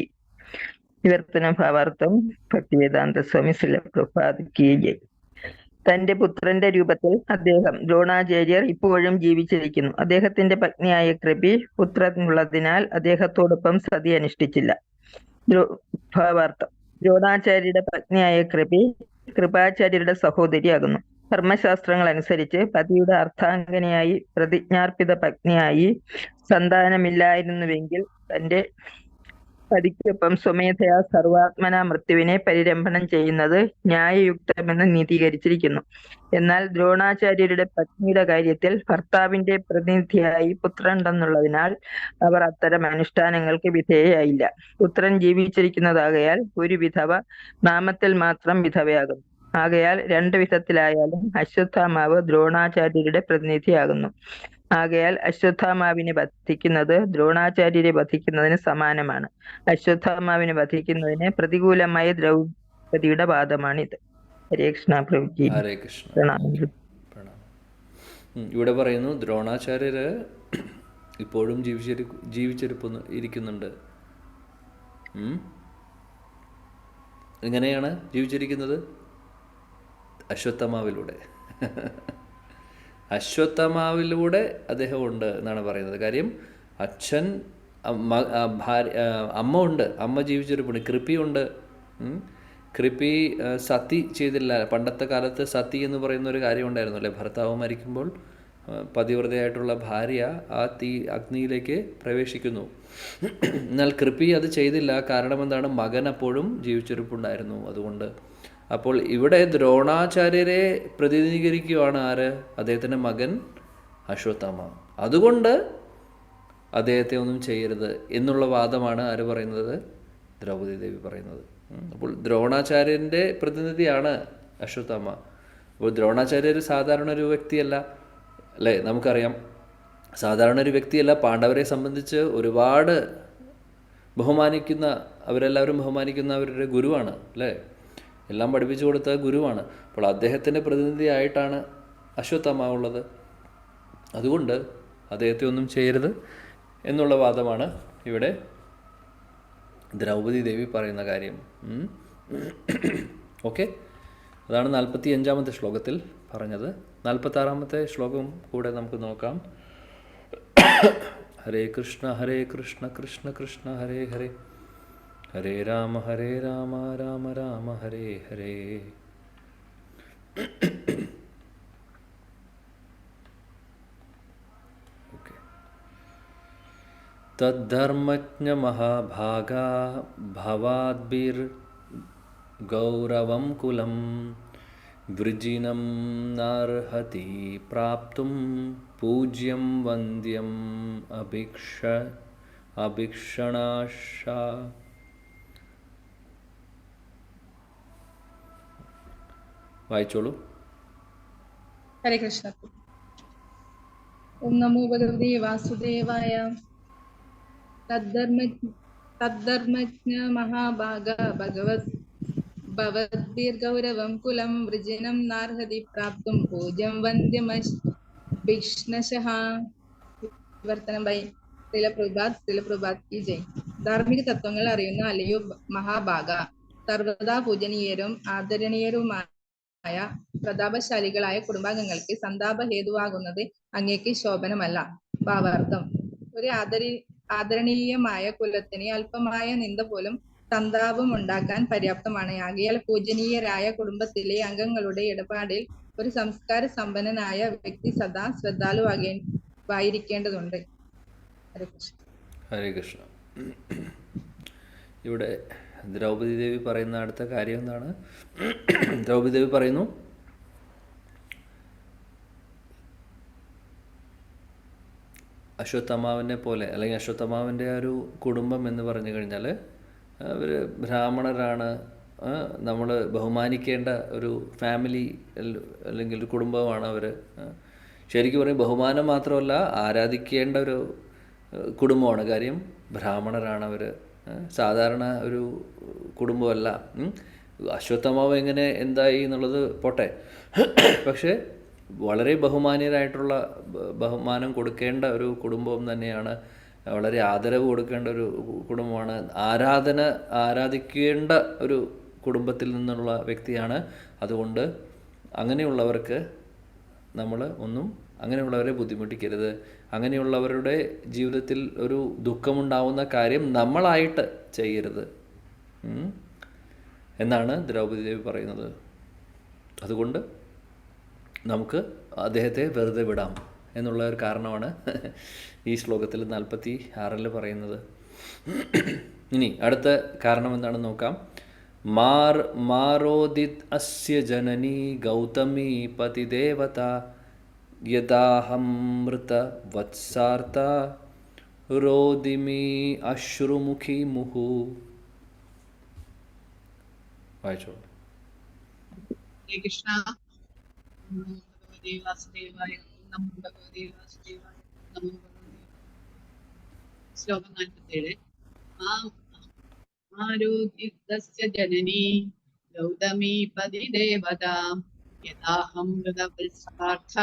വിവർത്തന ഭാവാർത്ഥം ഭക്തിവേദാന്ത സ്വാമി ശ്രീല പ്രഭുപാദ് കി ജയ്. തന്റെ പുത്രന്റെ രൂപത്തിൽ അദ്ദേഹം ദ്രോണാചാര്യർ ഇപ്പോഴും ജീവിച്ചിരിക്കുന്നു. അദ്ദേഹത്തിന്റെ പത്നിയായ കൃപി പുത്രനുള്ളതിനാൽ അദ്ദേഹത്തോടൊപ്പം സതി അനുഷ്ഠിച്ചില്ല. ഭാവാർത്ഥം. ദ്രോണാചാര്യരുടെ പത്നിയായ കൃപി കൃപാചാര്യരുടെ സഹോദരിയാകുന്നു. ധർമ്മശാസ്ത്രങ്ങൾ അനുസരിച്ച് പതിയുടെ അർത്ഥാംഗനയായി പ്രതിജ്ഞാർപ്പിത പത്നിയായി സന്താനമില്ലായിരുന്നുവെങ്കിൽ തന്റെ പതിക്കൊപ്പം സ്വമേധയാ സർവാത്മന മൃത്യുവിനെ പരിരംഭണം ചെയ്യുന്നത് ന്യായയുക്തമെന്ന് നീതീകരിച്ചിരിക്കുന്നു. എന്നാൽ ദ്രോണാചാര്യരുടെ പത്നിയുടെ കാര്യത്തിൽ ഭർത്താവിന്റെ പ്രതിനിധിയായി പുത്രനുണ്ടെന്നുള്ളതിനാൽ അവർ അത്തരം അനുഷ്ഠാനങ്ങൾക്ക് വിധേയയായില്ല. പുത്രൻ ജീവിച്ചിരിക്കുന്നതാകയാൽ ഒരു വിധവ നാമത്തിൽ മാത്രം വിധവയാകുന്നു. ആകയാൽ 2 വിധത്തിലായാലും അശ്വത്ഥാമാവ് ദ്രോണാചാര്യരുടെ പ്രതിനിധിയാകുന്നു. ആകയാൽ അശ്വത്ഥാമാവിനെ വധിക്കുന്നത് ദ്രോണാചാര്യരെ വധിക്കുന്നതിന് സമാനമാണ്. അശ്വത്ഥാമാവിനെ വധിക്കുന്നതിന് പ്രതികൂലമായ ദ്രൗപദിയുടെ വാദമാണിത്. ഹരേ കൃഷ്ണ പ്രഭുജി. ഹരേ കൃഷ്ണ. പ്രണാമം. ഇവിടെ പറയുന്നു ദ്രോണാചാര്യര് ഇപ്പോഴും ഇരിക്കുന്നുണ്ട്. എങ്ങനെയാണ് ജീവിച്ചിരിക്കുന്നത്? അശ്വത്ഥമാവിലൂടെ. അശ്വത്ഥമാവിലൂടെ അദ്ദേഹം ഉണ്ട് എന്നാണ് പറയുന്നത്. കാര്യം അച്ഛൻ അമ്മ ഉണ്ട്, അമ്മ ജീവിച്ചിരിപ്പുണ്ട്, കൃപിയുണ്ട്. കൃപി സതി ചെയ്തില്ല. പണ്ടത്തെ കാലത്ത് സതി എന്ന് പറയുന്ന ഒരു കാര്യം ഉണ്ടായിരുന്നു അല്ലേ? ഭർത്താവ് മരിക്കുമ്പോൾ പതിവ്രതയായിട്ടുള്ള ഭാര്യ ആ അഗ്നിയിലേക്ക് പ്രവേശിക്കുന്നു. എന്നാൽ കൃപി അത് ചെയ്തില്ല. കാരണം എന്താണ്? മകൻ അപ്പോഴും ജീവിച്ചിരിപ്പുണ്ടായിരുന്നു. അതുകൊണ്ട് അപ്പോൾ ഇവിടെ ദ്രോണാചാര്യരെ പ്രതിനിധീകരിക്കുകയാണ് ആര്? അദ്ദേഹത്തിൻ്റെ മകൻ അശ്വത്ഥാമ. അതുകൊണ്ട് അദ്ദേഹത്തെ ഒന്നും ചെയ്യരുത് എന്നുള്ള വാദമാണ് ആര് പറയുന്നത്? ദ്രൗപദി ദേവി പറയുന്നത്. അപ്പോൾ ദ്രോണാചാര്യൻ്റെ പ്രതിനിധിയാണ് അശ്വത്ഥാമ. അപ്പോൾ ദ്രോണാചാര്യർ സാധാരണ ഒരു വ്യക്തിയല്ല അല്ലേ? നമുക്കറിയാം, സാധാരണ ഒരു വ്യക്തിയല്ല. പാണ്ഡവരെ സംബന്ധിച്ച് ഒരുപാട് അവരെല്ലാവരും ബഹുമാനിക്കുന്ന അവരുടെ ഗുരുവാണ് അല്ലേ? എല്ലാം പഠിപ്പിച്ചു കൊടുത്ത ഗുരുവാണ്. അപ്പോൾ അദ്ദേഹത്തിൻ്റെ പ്രതിനിധിയായിട്ടാണ് അശ്വത്ഥാമ ഉള്ളത്. അതുകൊണ്ട് അദ്ദേഹത്തെ ഒന്നും ചെയ്യരുത് എന്നുള്ള വാദമാണ് ഇവിടെ ദ്രൗപദി ദേവി പറയുന്ന കാര്യം. ഓക്കെ, അതാണ് 45-ാമത്തെ ശ്ലോകത്തിൽ പറഞ്ഞത്. 46-ാമത്തെ ശ്ലോകം കൂടെ നമുക്ക് നോക്കാം. ഹരേ കൃഷ്ണ കൃഷ്ണ കൃഷ്ണ ഹരേ ഹരേ, ഹരേ രാമ രാമ രാമ ഹരേ ഹരേ. തദ്ധർമ്മജ്ഞ മഹാഭാഗാ ഭവാദ്ഭിർഗൗരവം കുലം വൃജിനം നാർഹതി പ്രാപ്തും പൂജ്യം വന്ദ്യം അഭിക്ഷണാശാ. വായിച്ചോളൂ. ഹരേ കൃഷ്ണ. ഓം നമോ ഭഗവതേ വാസുദേവായ. തദ്ധർമ്മജ്ഞ മഹാഭാഗ ഭവദ്ഭിർഗൗരവം കുലം വൃജിനം നാർഹതി പ്രാപ്തും പൂജ്യം വന്ദ്യമഭിഷ്ണശഃ. വിവർത്തനം ബൈ ശ്രീല പ്രഭുപാദ് കി ജയ്. ധാർമ്മിക തത്വങ്ങൾ അറിയുന്ന അല്ലയോ മഹാഭാഗ, സർവദാ പൂജനീയരും ആദരണീയരുമായ പ്രതാപശാലികളായ കുടുംബാംഗങ്ങൾക്ക് സന്താപ ഹേതുവാകുന്നത് അങ്ങേക്ക് ശോഭനമല്ല. ഭാവാർത്ഥം: ഒരു ആദരണീയമായ കുലത്തിന് അല്പമായ നിന്ദ പോലും സന്താപം ഉണ്ടാക്കാൻ പര്യാപ്തമാണ്. ആകയാൽ പൂജനീയരായ കുടുംബത്തിലെ അംഗങ്ങളുടെ ഇടപാടിൽ ഒരു സംസ്കാര സമ്പന്നനായ വ്യക്തി സദാ ശ്രദ്ധാലുവായിരിക്കേണ്ടതുണ്ട്. ഹരേ കൃഷ്ണ. ഹരേ കൃഷ്ണ. ഇവിടെ ദ്രൗപദി ദേവി പറയുന്ന അടുത്ത കാര്യം എന്താണ്? ദ്രൗപദി ദേവി പറയുന്നു, അശ്വത്ഥമാവിനെ പോലെ, അല്ലെങ്കിൽ അശ്വത്ഥമാവിൻ്റെ ആ ഒരു കുടുംബം എന്ന് പറഞ്ഞു കഴിഞ്ഞാൽ അവർ ബ്രാഹ്മണരാണ്. നമ്മൾ ബഹുമാനിക്കേണ്ട ഒരു ഫാമിലി അല്ലെങ്കിൽ ഒരു കുടുംബമാണ് അവർ. ശരിക്കും പറയും ബഹുമാനം മാത്രമല്ല, ആരാധിക്കേണ്ട ഒരു കുടുംബമാണ്. കാര്യം ബ്രാഹ്മണരാണ് അവർ, സാധാരണ ഒരു കുടുംബമല്ല. അശ്വത്ഥമാവ് എങ്ങനെ എന്തായി എന്നുള്ളത് പോട്ടെ, പക്ഷേ വളരെ ബഹുമാന്യരായിട്ടുള്ള, ബഹുമാനം കൊടുക്കേണ്ട ഒരു കുടുംബം തന്നെയാണ്. വളരെ ആദരവ് കൊടുക്കേണ്ട ഒരു കുടുംബമാണ്. ആരാധിക്കേണ്ട ഒരു കുടുംബത്തിൽ നിന്നുള്ള വ്യക്തിയാണ്. അതുകൊണ്ട് അങ്ങനെയുള്ളവർക്ക് നമ്മൾ അങ്ങനെയുള്ളവരെ ബുദ്ധിമുട്ടിക്കരുത്. അങ്ങനെയുള്ളവരുടെ ജീവിതത്തിൽ ഒരു ദുഃഖമുണ്ടാവുന്ന കാര്യം നമ്മളായിട്ട് ചെയ്യരുത് എന്നാണ് ദ്രൗപദി ദേവി പറയുന്നത്. അതുകൊണ്ട് നമുക്ക് അദ്ദേഹത്തെ വെറുതെ വിടാം എന്നുള്ള ഒരു കാരണമാണ് ഈ ശ്ലോകത്തിൽ 46-ൽ പറയുന്നത്. ഇനി അടുത്ത കാരണം എന്താണെന്ന് നോക്കാം. മാരോദിത് അസ്യ ജനനി ഗൗതമി പതിദേവത യഥാഹമൃത വത്സാർത്ത രോദിമി അശ്രുമുഖി മുഹു. വായിച്ചോ. ഹരേ കൃഷ്ണ. ഭഗവതേ വാസുദേവായ. നമോ ഭഗവതേ വാസുദേവായ. നമോ ഭഗവതേ. ശ്ലോകം 47. ആരോദിതസ്യ ജനനി ഗൗതമി പതിദേവത യഥാഹം മൃതവത്സാർത്ഥ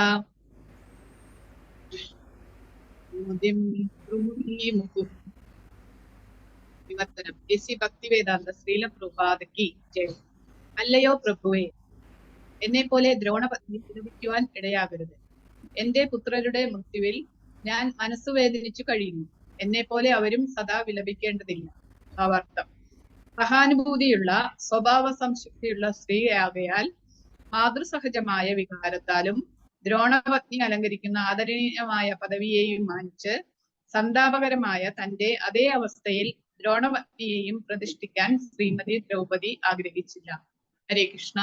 വിവർത്തനം. എസി ഭക്തിവേദാന്ത ശ്രീല പ്രഭുപാദ് കി ജയ്. അല്ലയോ പ്രഭുവേ, എന്നെ പോലെ ദ്രോണപത്നി വിലപിക്കുവാൻ ഇടയാകരുത്. എന്റെ പുത്രരുടെ മൃത്യുവിൽ ഞാൻ മനസ്സു വേദനിച്ചു കഴിയുന്നു. എന്നെ പോലെ അവരും സദാ വിലപിക്കേണ്ടതില്ല. ഭാവാർത്ഥം: സഹാനുഭൂതിയുള്ള സ്വഭാവ സംശുദ്ധിയുള്ള സ്ത്രീയാകയാൽ മാതൃസഹജമായ വികാരത്താലും ദ്രോണപത്നി അലങ്കരിക്കുന്ന ആദരണീയമായ പദവിയെയും മാനിച്ച് സന്താപകരമായ തന്റെ അതേ അവസ്ഥയിൽ ദ്രോണപത്നിയെയും പ്രതിഷ്ഠിക്കാൻ ശ്രീമതി ദ്രൗപദി ആഗ്രഹിച്ചില്ല. ഹരേ കൃഷ്ണ.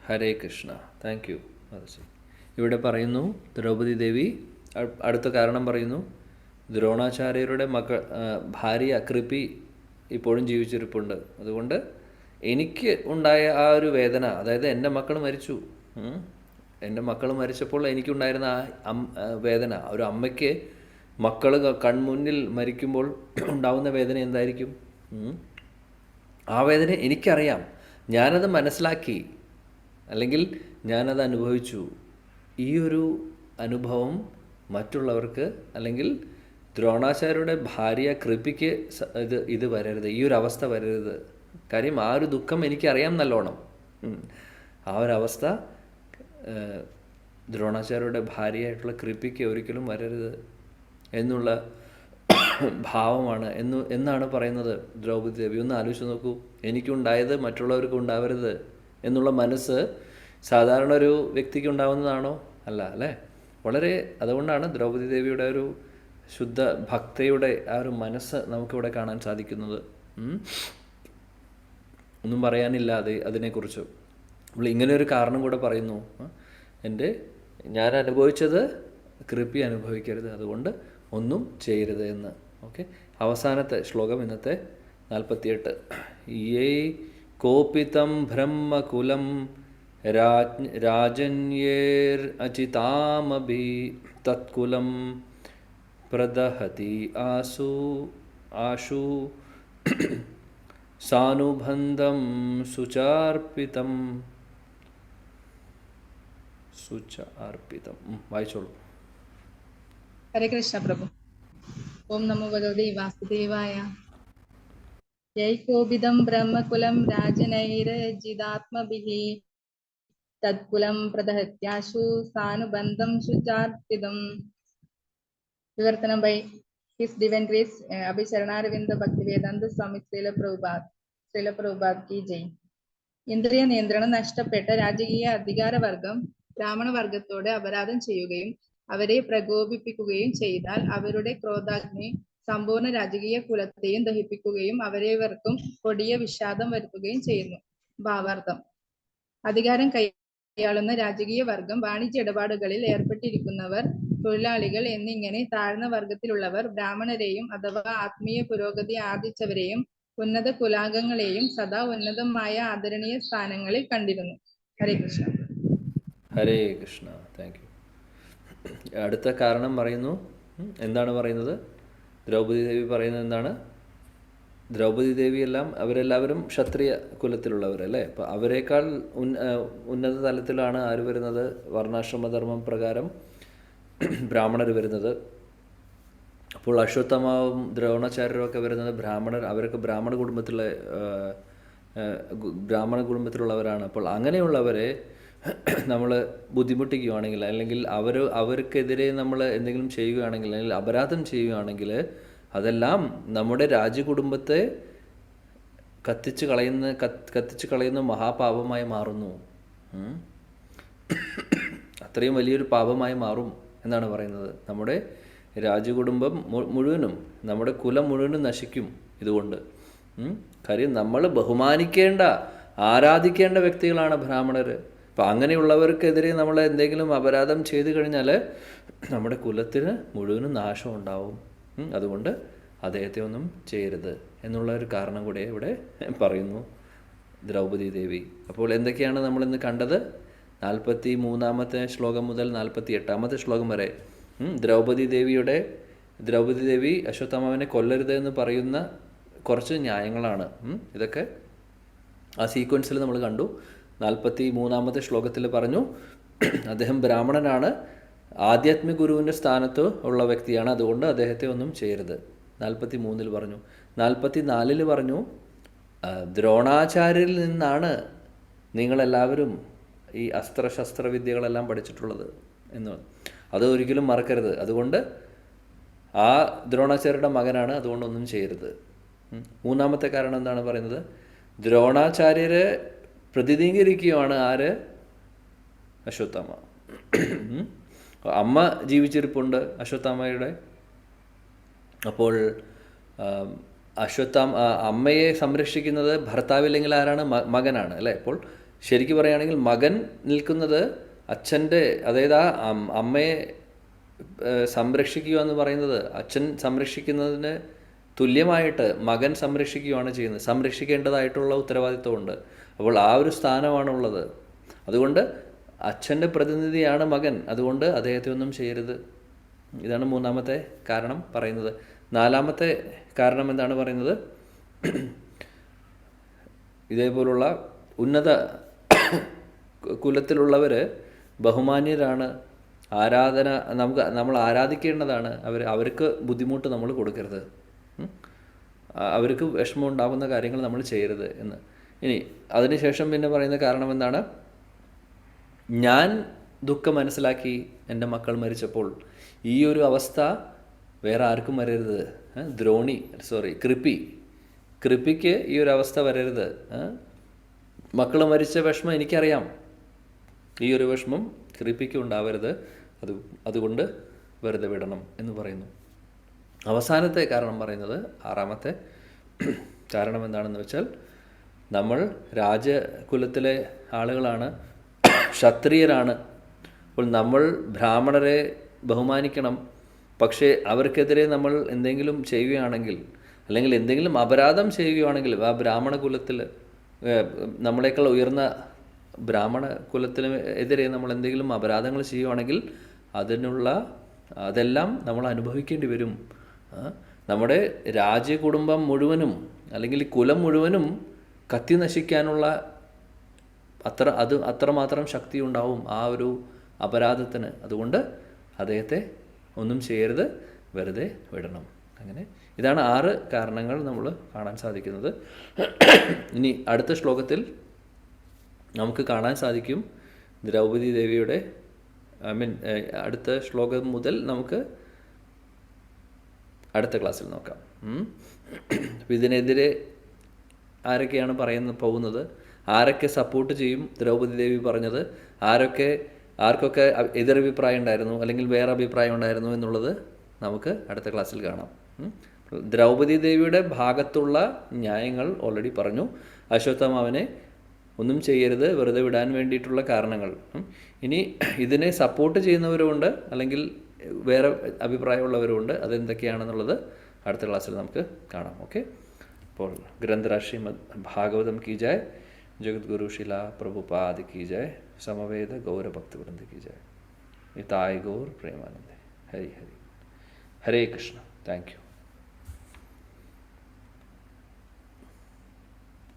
ഹരേ കൃഷ്ണ. Thank you. ഇവിടെ പറയുന്നു ദ്രൗപദി ദേവി അടുത്ത കാരണം പറയുന്നു, ദ്രോണാചാര്യരുടെ ഭാര്യ കൃപി ഇപ്പോഴും ജീവിച്ചിരിപ്പുണ്ട്. അതുകൊണ്ട് എനിക്ക് ഉണ്ടായ ആ ഒരു വേദന, അതായത് എൻ്റെ മക്കൾ മരിച്ചു, എൻ്റെ മക്കൾ മരിച്ചപ്പോൾ എനിക്കുണ്ടായിരുന്ന ആ വേദന, ഒരു അമ്മയ്ക്ക് മക്കൾ കൺമുന്നിൽ മരിക്കുമ്പോൾ ഉണ്ടാവുന്ന വേദന എന്തായിരിക്കും? ആ വേദന എനിക്കറിയാം, ഞാനത് മനസ്സിലാക്കി, അല്ലെങ്കിൽ ഞാനത് അനുഭവിച്ചു. ഈ ഒരു അനുഭവം മറ്റുള്ളവർക്ക്, അല്ലെങ്കിൽ ദ്രോണാചാര്യരുടെ ഭാര്യ കൃപിക്ക് ഇത് വരരുത്, ഈ ഒരു അവസ്ഥ വരരുത്. കാര്യം ആ ഒരു ദുഃഖം എനിക്കറിയാം നല്ലോണം. ആ ഒരവസ്ഥ ദ്രോണാചാര്യരുടെ ഭാര്യയായിട്ടുള്ള കൃപിക്ക് ഒരിക്കലും വരരുത് എന്നുള്ള ഭാവമാണ് എന്നാണ് പറയുന്നത് ദ്രൗപദി ദേവി. ഒന്ന് ആലോചിച്ച് നോക്കൂ, എനിക്കുണ്ടായത് മറ്റുള്ളവർക്ക് ഉണ്ടാവരുത് എന്നുള്ള മനസ്സ് സാധാരണ ഒരു വ്യക്തിക്ക് ഉണ്ടാവുന്നതാണോ? അല്ല അല്ലേ? അതുകൊണ്ടാണ് ദ്രൗപദി ദേവിയുടെ ഒരു ശുദ്ധ ഭക്തയുടെ ആ ഒരു മനസ്സ് നമുക്കിവിടെ കാണാൻ സാധിക്കുന്നത്. ഒന്നും പറയാനില്ലാതെ അതിനെക്കുറിച്ച് നമ്മൾ ഇങ്ങനെ ഒരു കാരണം കൂടെ പറയുന്നു, ഞാൻ അനുഭവിച്ചത് കൃപി അനുഭവിക്കരുത്, അതുകൊണ്ട് ഒന്നും ചെയ്യരുത് എന്ന്. ഓക്കെ, അവസാനത്തെ ശ്ലോകം ഇന്നത്തെ 48. യേ കോപിതം ബ്രഹ്മകുലം രാജന്യേർ അചിതാമഭി തത്കുലം പ്രദഹതി ആശു സാനുബന്ധം സുചാർപ്പിതം. വായിച്ചോളൂ. ഹരേ കൃഷ്ണ പ്രഭു. ഓം നമോ ഭഗവതേ വാസുദേവായ. യൈകോപിതം ബ്രഹ്മകുലം രാജനൈരജിതാത്മഭിഃ തത്കുലം പ്രദഹത്യാശു സാനുബന്ധം ശുചാർപ്പിതം. വിവർത്തനം by his divine grace Abhaycharanaravinda Bhaktivedanta Swami Srila Prabhupad കി ജയ്. ഇന്ദ്രിയ നിയന്ത്രണം നഷ്ടപ്പെട്ട രാജകീയ അധികാരവർഗം ബ്രാഹ്മണ വർഗത്തോട് അപരാധം ചെയ്യുകയും അവരെ പ്രകോപിപ്പിക്കുകയും ചെയ്താൽ അവരുടെ ക്രോധാഗ്നി സമ്പൂർണ്ണ രാജകീയ കുലത്തെയും ദഹിപ്പിക്കുകയും അവരേവർക്കും കൊടിയ വിഷാദം വരുത്തുകയും ചെയ്യുന്നു. ഭാവാർത്ഥം: അധികാരം കൈയാളുന്ന രാജകീയ വർഗം, വാണിജ്യ ഇടപാടുകളിൽ ഏർപ്പെട്ടിരിക്കുന്നവർ, തൊഴിലാളികൾ എന്നിങ്ങനെ താഴ്ന്ന വർഗത്തിലുള്ളവർ ബ്രാഹ്മണരെയും അഥവാ ആത്മീയ പുരോഗതി ആർജിച്ചവരെയും ഉന്നത കുലാംഗങ്ങളെയും സദാ ഉന്നതമായ ആദരണീയ സ്ഥാനങ്ങളിൽ കണ്ടിരുന്നു. ഹരേ കൃഷ്ണ. ഹരേ കൃഷ്ണ. Thank you. അടുത്ത കാരണം പറയുന്നു. എന്താണ് പറയുന്നത്? ദ്രൗപദി ദേവി പറയുന്നത് എന്താണ്? ദ്രൗപദി ദേവി അവരെല്ലാവരും ക്ഷത്രിയ കുലത്തിലുള്ളവരല്ലേ? അപ്പോൾ അവരെക്കാൾ ഉന്നത തലത്തിലാണ് ആര് വരുന്നത്? വർണ്ണാശ്രമധർമ്മം പ്രകാരം ബ്രാഹ്മണർ വരുന്നത്. അപ്പോൾ അശ്വത്ഥമാവും ദ്രോണാചാര്യരും ഒക്കെ വരുന്നത് അവരൊക്കെ ബ്രാഹ്മണ കുടുംബത്തിലുള്ളവരാണ്. അപ്പോൾ അങ്ങനെയുള്ളവരെ നമ്മൾ ബുദ്ധിമുട്ടിക്കുകയാണെങ്കിൽ, അല്ലെങ്കിൽ അവർക്കെതിരെ നമ്മൾ എന്തെങ്കിലും ചെയ്യുകയാണെങ്കിൽ, അല്ലെങ്കിൽ അപരാധം ചെയ്യുകയാണെങ്കിൽ, അതെല്ലാം നമ്മുടെ രാജകുടുംബത്തെ കത്തിച്ച് കളയുന്ന മഹാപാപമായി മാറുന്നു. അത്രയും വലിയൊരു പാപമായി മാറും എന്നാണ് പറയുന്നത്. നമ്മുടെ രാജകുടുംബം മുഴുവനും, നമ്മുടെ കുലം മുഴുവനും നശിക്കും ഇതുകൊണ്ട്. കാര്യം നമ്മൾ ബഹുമാനിക്കേണ്ട, ആരാധിക്കേണ്ട വ്യക്തികളാണ് ബ്രാഹ്മണർ. അപ്പം അങ്ങനെയുള്ളവർക്കെതിരെ നമ്മൾ എന്തെങ്കിലും അപരാധം ചെയ്തു കഴിഞ്ഞാൽ നമ്മുടെ കുലത്തിന് മുഴുവനും നാശം ഉണ്ടാവും. അതുകൊണ്ട് അദ്ദേഹത്തെ ഒന്നും ചെയ്യരുത് എന്നുള്ള ഒരു കാരണം കൂടെ ഇവിടെ പറയുന്നു ദ്രൗപദി ദേവി. അപ്പോൾ എന്തൊക്കെയാണ് നമ്മളിന്ന് കണ്ടത്? 43-ാമത്തെ ശ്ലോകം മുതൽ 48-ാമത്തെ ശ്ലോകം വരെ ദ്രൗപദി ദേവി അശ്വത്ഥാമാവിനെ കൊല്ലരുത് എന്ന് പറയുന്ന കുറച്ച് ന്യായങ്ങളാണ്. ഇതൊക്കെ ആ സീക്വൻസിൽ നമ്മൾ കണ്ടു. 43-ാമത്തെ ശ്ലോകത്തിൽ പറഞ്ഞു അദ്ദേഹം ബ്രാഹ്മണനാണ്, ആധ്യാത്മിക ഗുരുവിൻ്റെ സ്ഥാനത്ത് ഉള്ള വ്യക്തിയാണ്, അതുകൊണ്ട് അദ്ദേഹത്തെ ഒന്നും ചെയ്യരുത്. 43-ൽ പറഞ്ഞു. 44-ൽ പറഞ്ഞു ദ്രോണാചാര്യരിൽ നിന്നാണ് നിങ്ങളെല്ലാവരും ഈ അസ്ത്രശസ്ത്രവിദ്യകളെല്ലാം പഠിച്ചിട്ടുള്ളത് എന്ന്. അത് ഒരിക്കലും മറക്കരുത്. അതുകൊണ്ട് ആ ദ്രോണാചാര്യരുടെ മകനാണ്, അതുകൊണ്ടൊന്നും ചെയ്യരുത്. മൂന്നാമത്തെ കാരണം എന്താണ് പറയുന്നത്? ദ്രോണാചാര്യരെ പ്രതിനിധീകരിക്കുകയാണ് ആര്? അശ്വത്ഥാമ. അമ്മ ജീവിച്ചിരിപ്പുണ്ട് അശ്വത്ഥാമയുടെ. അപ്പോൾ അമ്മയെ സംരക്ഷിക്കുന്നത് ഭർത്താവില്ലെങ്കിൽ ആരാണ്? മകനാണ് അല്ലേ? അപ്പോൾ ശരിക്കും പറയുകയാണെങ്കിൽ മകൻ നിൽക്കുന്നത് അച്ഛൻ്റെ, അതായത് ആ അമ്മയെ സംരക്ഷിക്കുക എന്ന് പറയുന്നത് അച്ഛൻ സംരക്ഷിക്കുന്നതിന് തുല്യമായിട്ട് മകൻ സംരക്ഷിക്കുകയാണ് ചെയ്യുന്നത്. സംരക്ഷിക്കേണ്ടതായിട്ടുള്ള ഉത്തരവാദിത്വമുണ്ട്. അപ്പോൾ ആ ഒരു സ്ഥാനമാണുള്ളത്. അതുകൊണ്ട് അച്ഛൻ്റെ പ്രതിനിധിയാണ് മകൻ. അതുകൊണ്ട് അദ്ദേഹത്തെ ഒന്നും ചെയ്യരുത്. ഇതാണ് മൂന്നാമത്തെ കാരണം പറയുന്നത്. നാലാമത്തെ കാരണം എന്താണ് പറയുന്നത്? ഇതേപോലുള്ള ഉന്നത കുലത്തിലുള്ളവർ ബഹുമാന്യരാണ്, നമ്മൾ ആരാധിക്കേണ്ടതാണ്. അവർക്ക് ബുദ്ധിമുട്ട് നമ്മൾ കൊടുക്കരുത്, അവർക്ക് വിഷമം ഉണ്ടാകുന്ന കാര്യങ്ങൾ നമ്മൾ ചെയ്യരുത് എന്ന്. ഇനി അതിനുശേഷം പിന്നെ പറയുന്ന കാരണം എന്താണ്? ഞാൻ ദുഃഖം മനസ്സിലാക്കി എൻ്റെ മക്കൾ മരിച്ചപ്പോൾ ഈ ഒരു അവസ്ഥ വേറെ ആർക്കും വരരുത്. കൃപിക്ക് ഈ ഒരു അവസ്ഥ വരരുത്. മക്കൾ മരിച്ച വിഷമം എനിക്കറിയാം, ഈ ഒരു വിഷമം കൃപിക്ക് ഉണ്ടാവരുത്. അതുകൊണ്ട് വെറുതെ വിടണം എന്ന് പറയുന്നു. അവസാനത്തെ കാരണം പറയുന്നത്, ആറാമത്തെ കാരണം എന്താണെന്ന് വെച്ചാൽ, നമ്മൾ രാജകുലത്തിലെ ആളുകളാണ്, ക്ഷത്രിയരാണ്. അപ്പോൾ നമ്മൾ ബ്രാഹ്മണരെ ബഹുമാനിക്കണം. പക്ഷേ അവർക്കെതിരെ നമ്മൾ എന്തെങ്കിലും ചെയ്യുകയാണെങ്കിൽ, അല്ലെങ്കിൽ എന്തെങ്കിലും അപരാധം ചെയ്യുകയാണെങ്കിൽ, ആ ബ്രാഹ്മണ കുലത്തിൽ നമ്മളെക്കാൾ ഉയർന്ന ബ്രാഹ്മണ കുലത്തിന് എതിരെ നമ്മൾ എന്തെങ്കിലും അപരാധങ്ങൾ ചെയ്യുകയാണെങ്കിൽ അതെല്ലാം നമ്മൾ അനുഭവിക്കേണ്ടി വരും. നമ്മുടെ രാജ്യകുടുംബം മുഴുവനും അല്ലെങ്കിൽ കുലം മുഴുവനും കത്തി നശിക്കാനുള്ള അത്രമാത്രം ശക്തി ഉണ്ടാവും ആ ഒരു അപരാധത്തിന്. അതുകൊണ്ട് അദ്ദേഹത്തെ ഒന്നും ചെയ്യരുത്, വെറുതെ വിടണം. അങ്ങനെ ഇതാണ് 6 കാരണങ്ങൾ നമ്മൾ കാണാൻ സാധിക്കുന്നത്. ഇനി അടുത്ത ശ്ലോകത്തിൽ നമുക്ക് കാണാൻ സാധിക്കും ദ്രൗപദി ദേവിയുടെ അടുത്ത ശ്ലോകം മുതൽ നമുക്ക് അടുത്ത ക്ലാസ്സിൽ നോക്കാം. ഇതിനെതിരെ ആരൊക്കെയാണ് പോകുന്നത്, ആരൊക്കെ സപ്പോർട്ട് ചെയ്യും ദ്രൗപദി ദേവി പറഞ്ഞത്, ആർക്കൊക്കെ എതിരഭിപ്രായം ഉണ്ടായിരുന്നു അല്ലെങ്കിൽ വേറെ അഭിപ്രായം ഉണ്ടായിരുന്നു എന്നുള്ളത് നമുക്ക് അടുത്ത ക്ലാസ്സിൽ കാണാം. ദ്രൗപദി ദേവിയുടെ ഭാഗത്തുള്ള ന്യായങ്ങൾ ഓൾറെഡി പറഞ്ഞു. അശ്വത്ഥാമാവിനെ ഒന്നും ചെയ്യരുത്, വെറുതെ വിടാൻ വേണ്ടിയിട്ടുള്ള കാരണങ്ങൾ. ഇനി ഇതിനെ സപ്പോർട്ട് ചെയ്യുന്നവരുമുണ്ട്, അല്ലെങ്കിൽ വേറെ അഭിപ്രായമുള്ളവരുമുണ്ട്. അതെന്തൊക്കെയാണെന്നുള്ളത് അടുത്ത ക്ലാസ്സിൽ നമുക്ക് കാണാം. ഓക്കെ. അപ്പോൾ ഗ്രന്ഥരാജ് ശ്രീമദ് ഭാഗവതം കി ജയ്, ജഗദ്ഗുരു ശില പ്രഭുപാദ് की जय, समवेद गौर भक्त वृंद की जय, निताय गौर प्रेमानंद। हरि हरि, हरे कृष्ण। Thank you.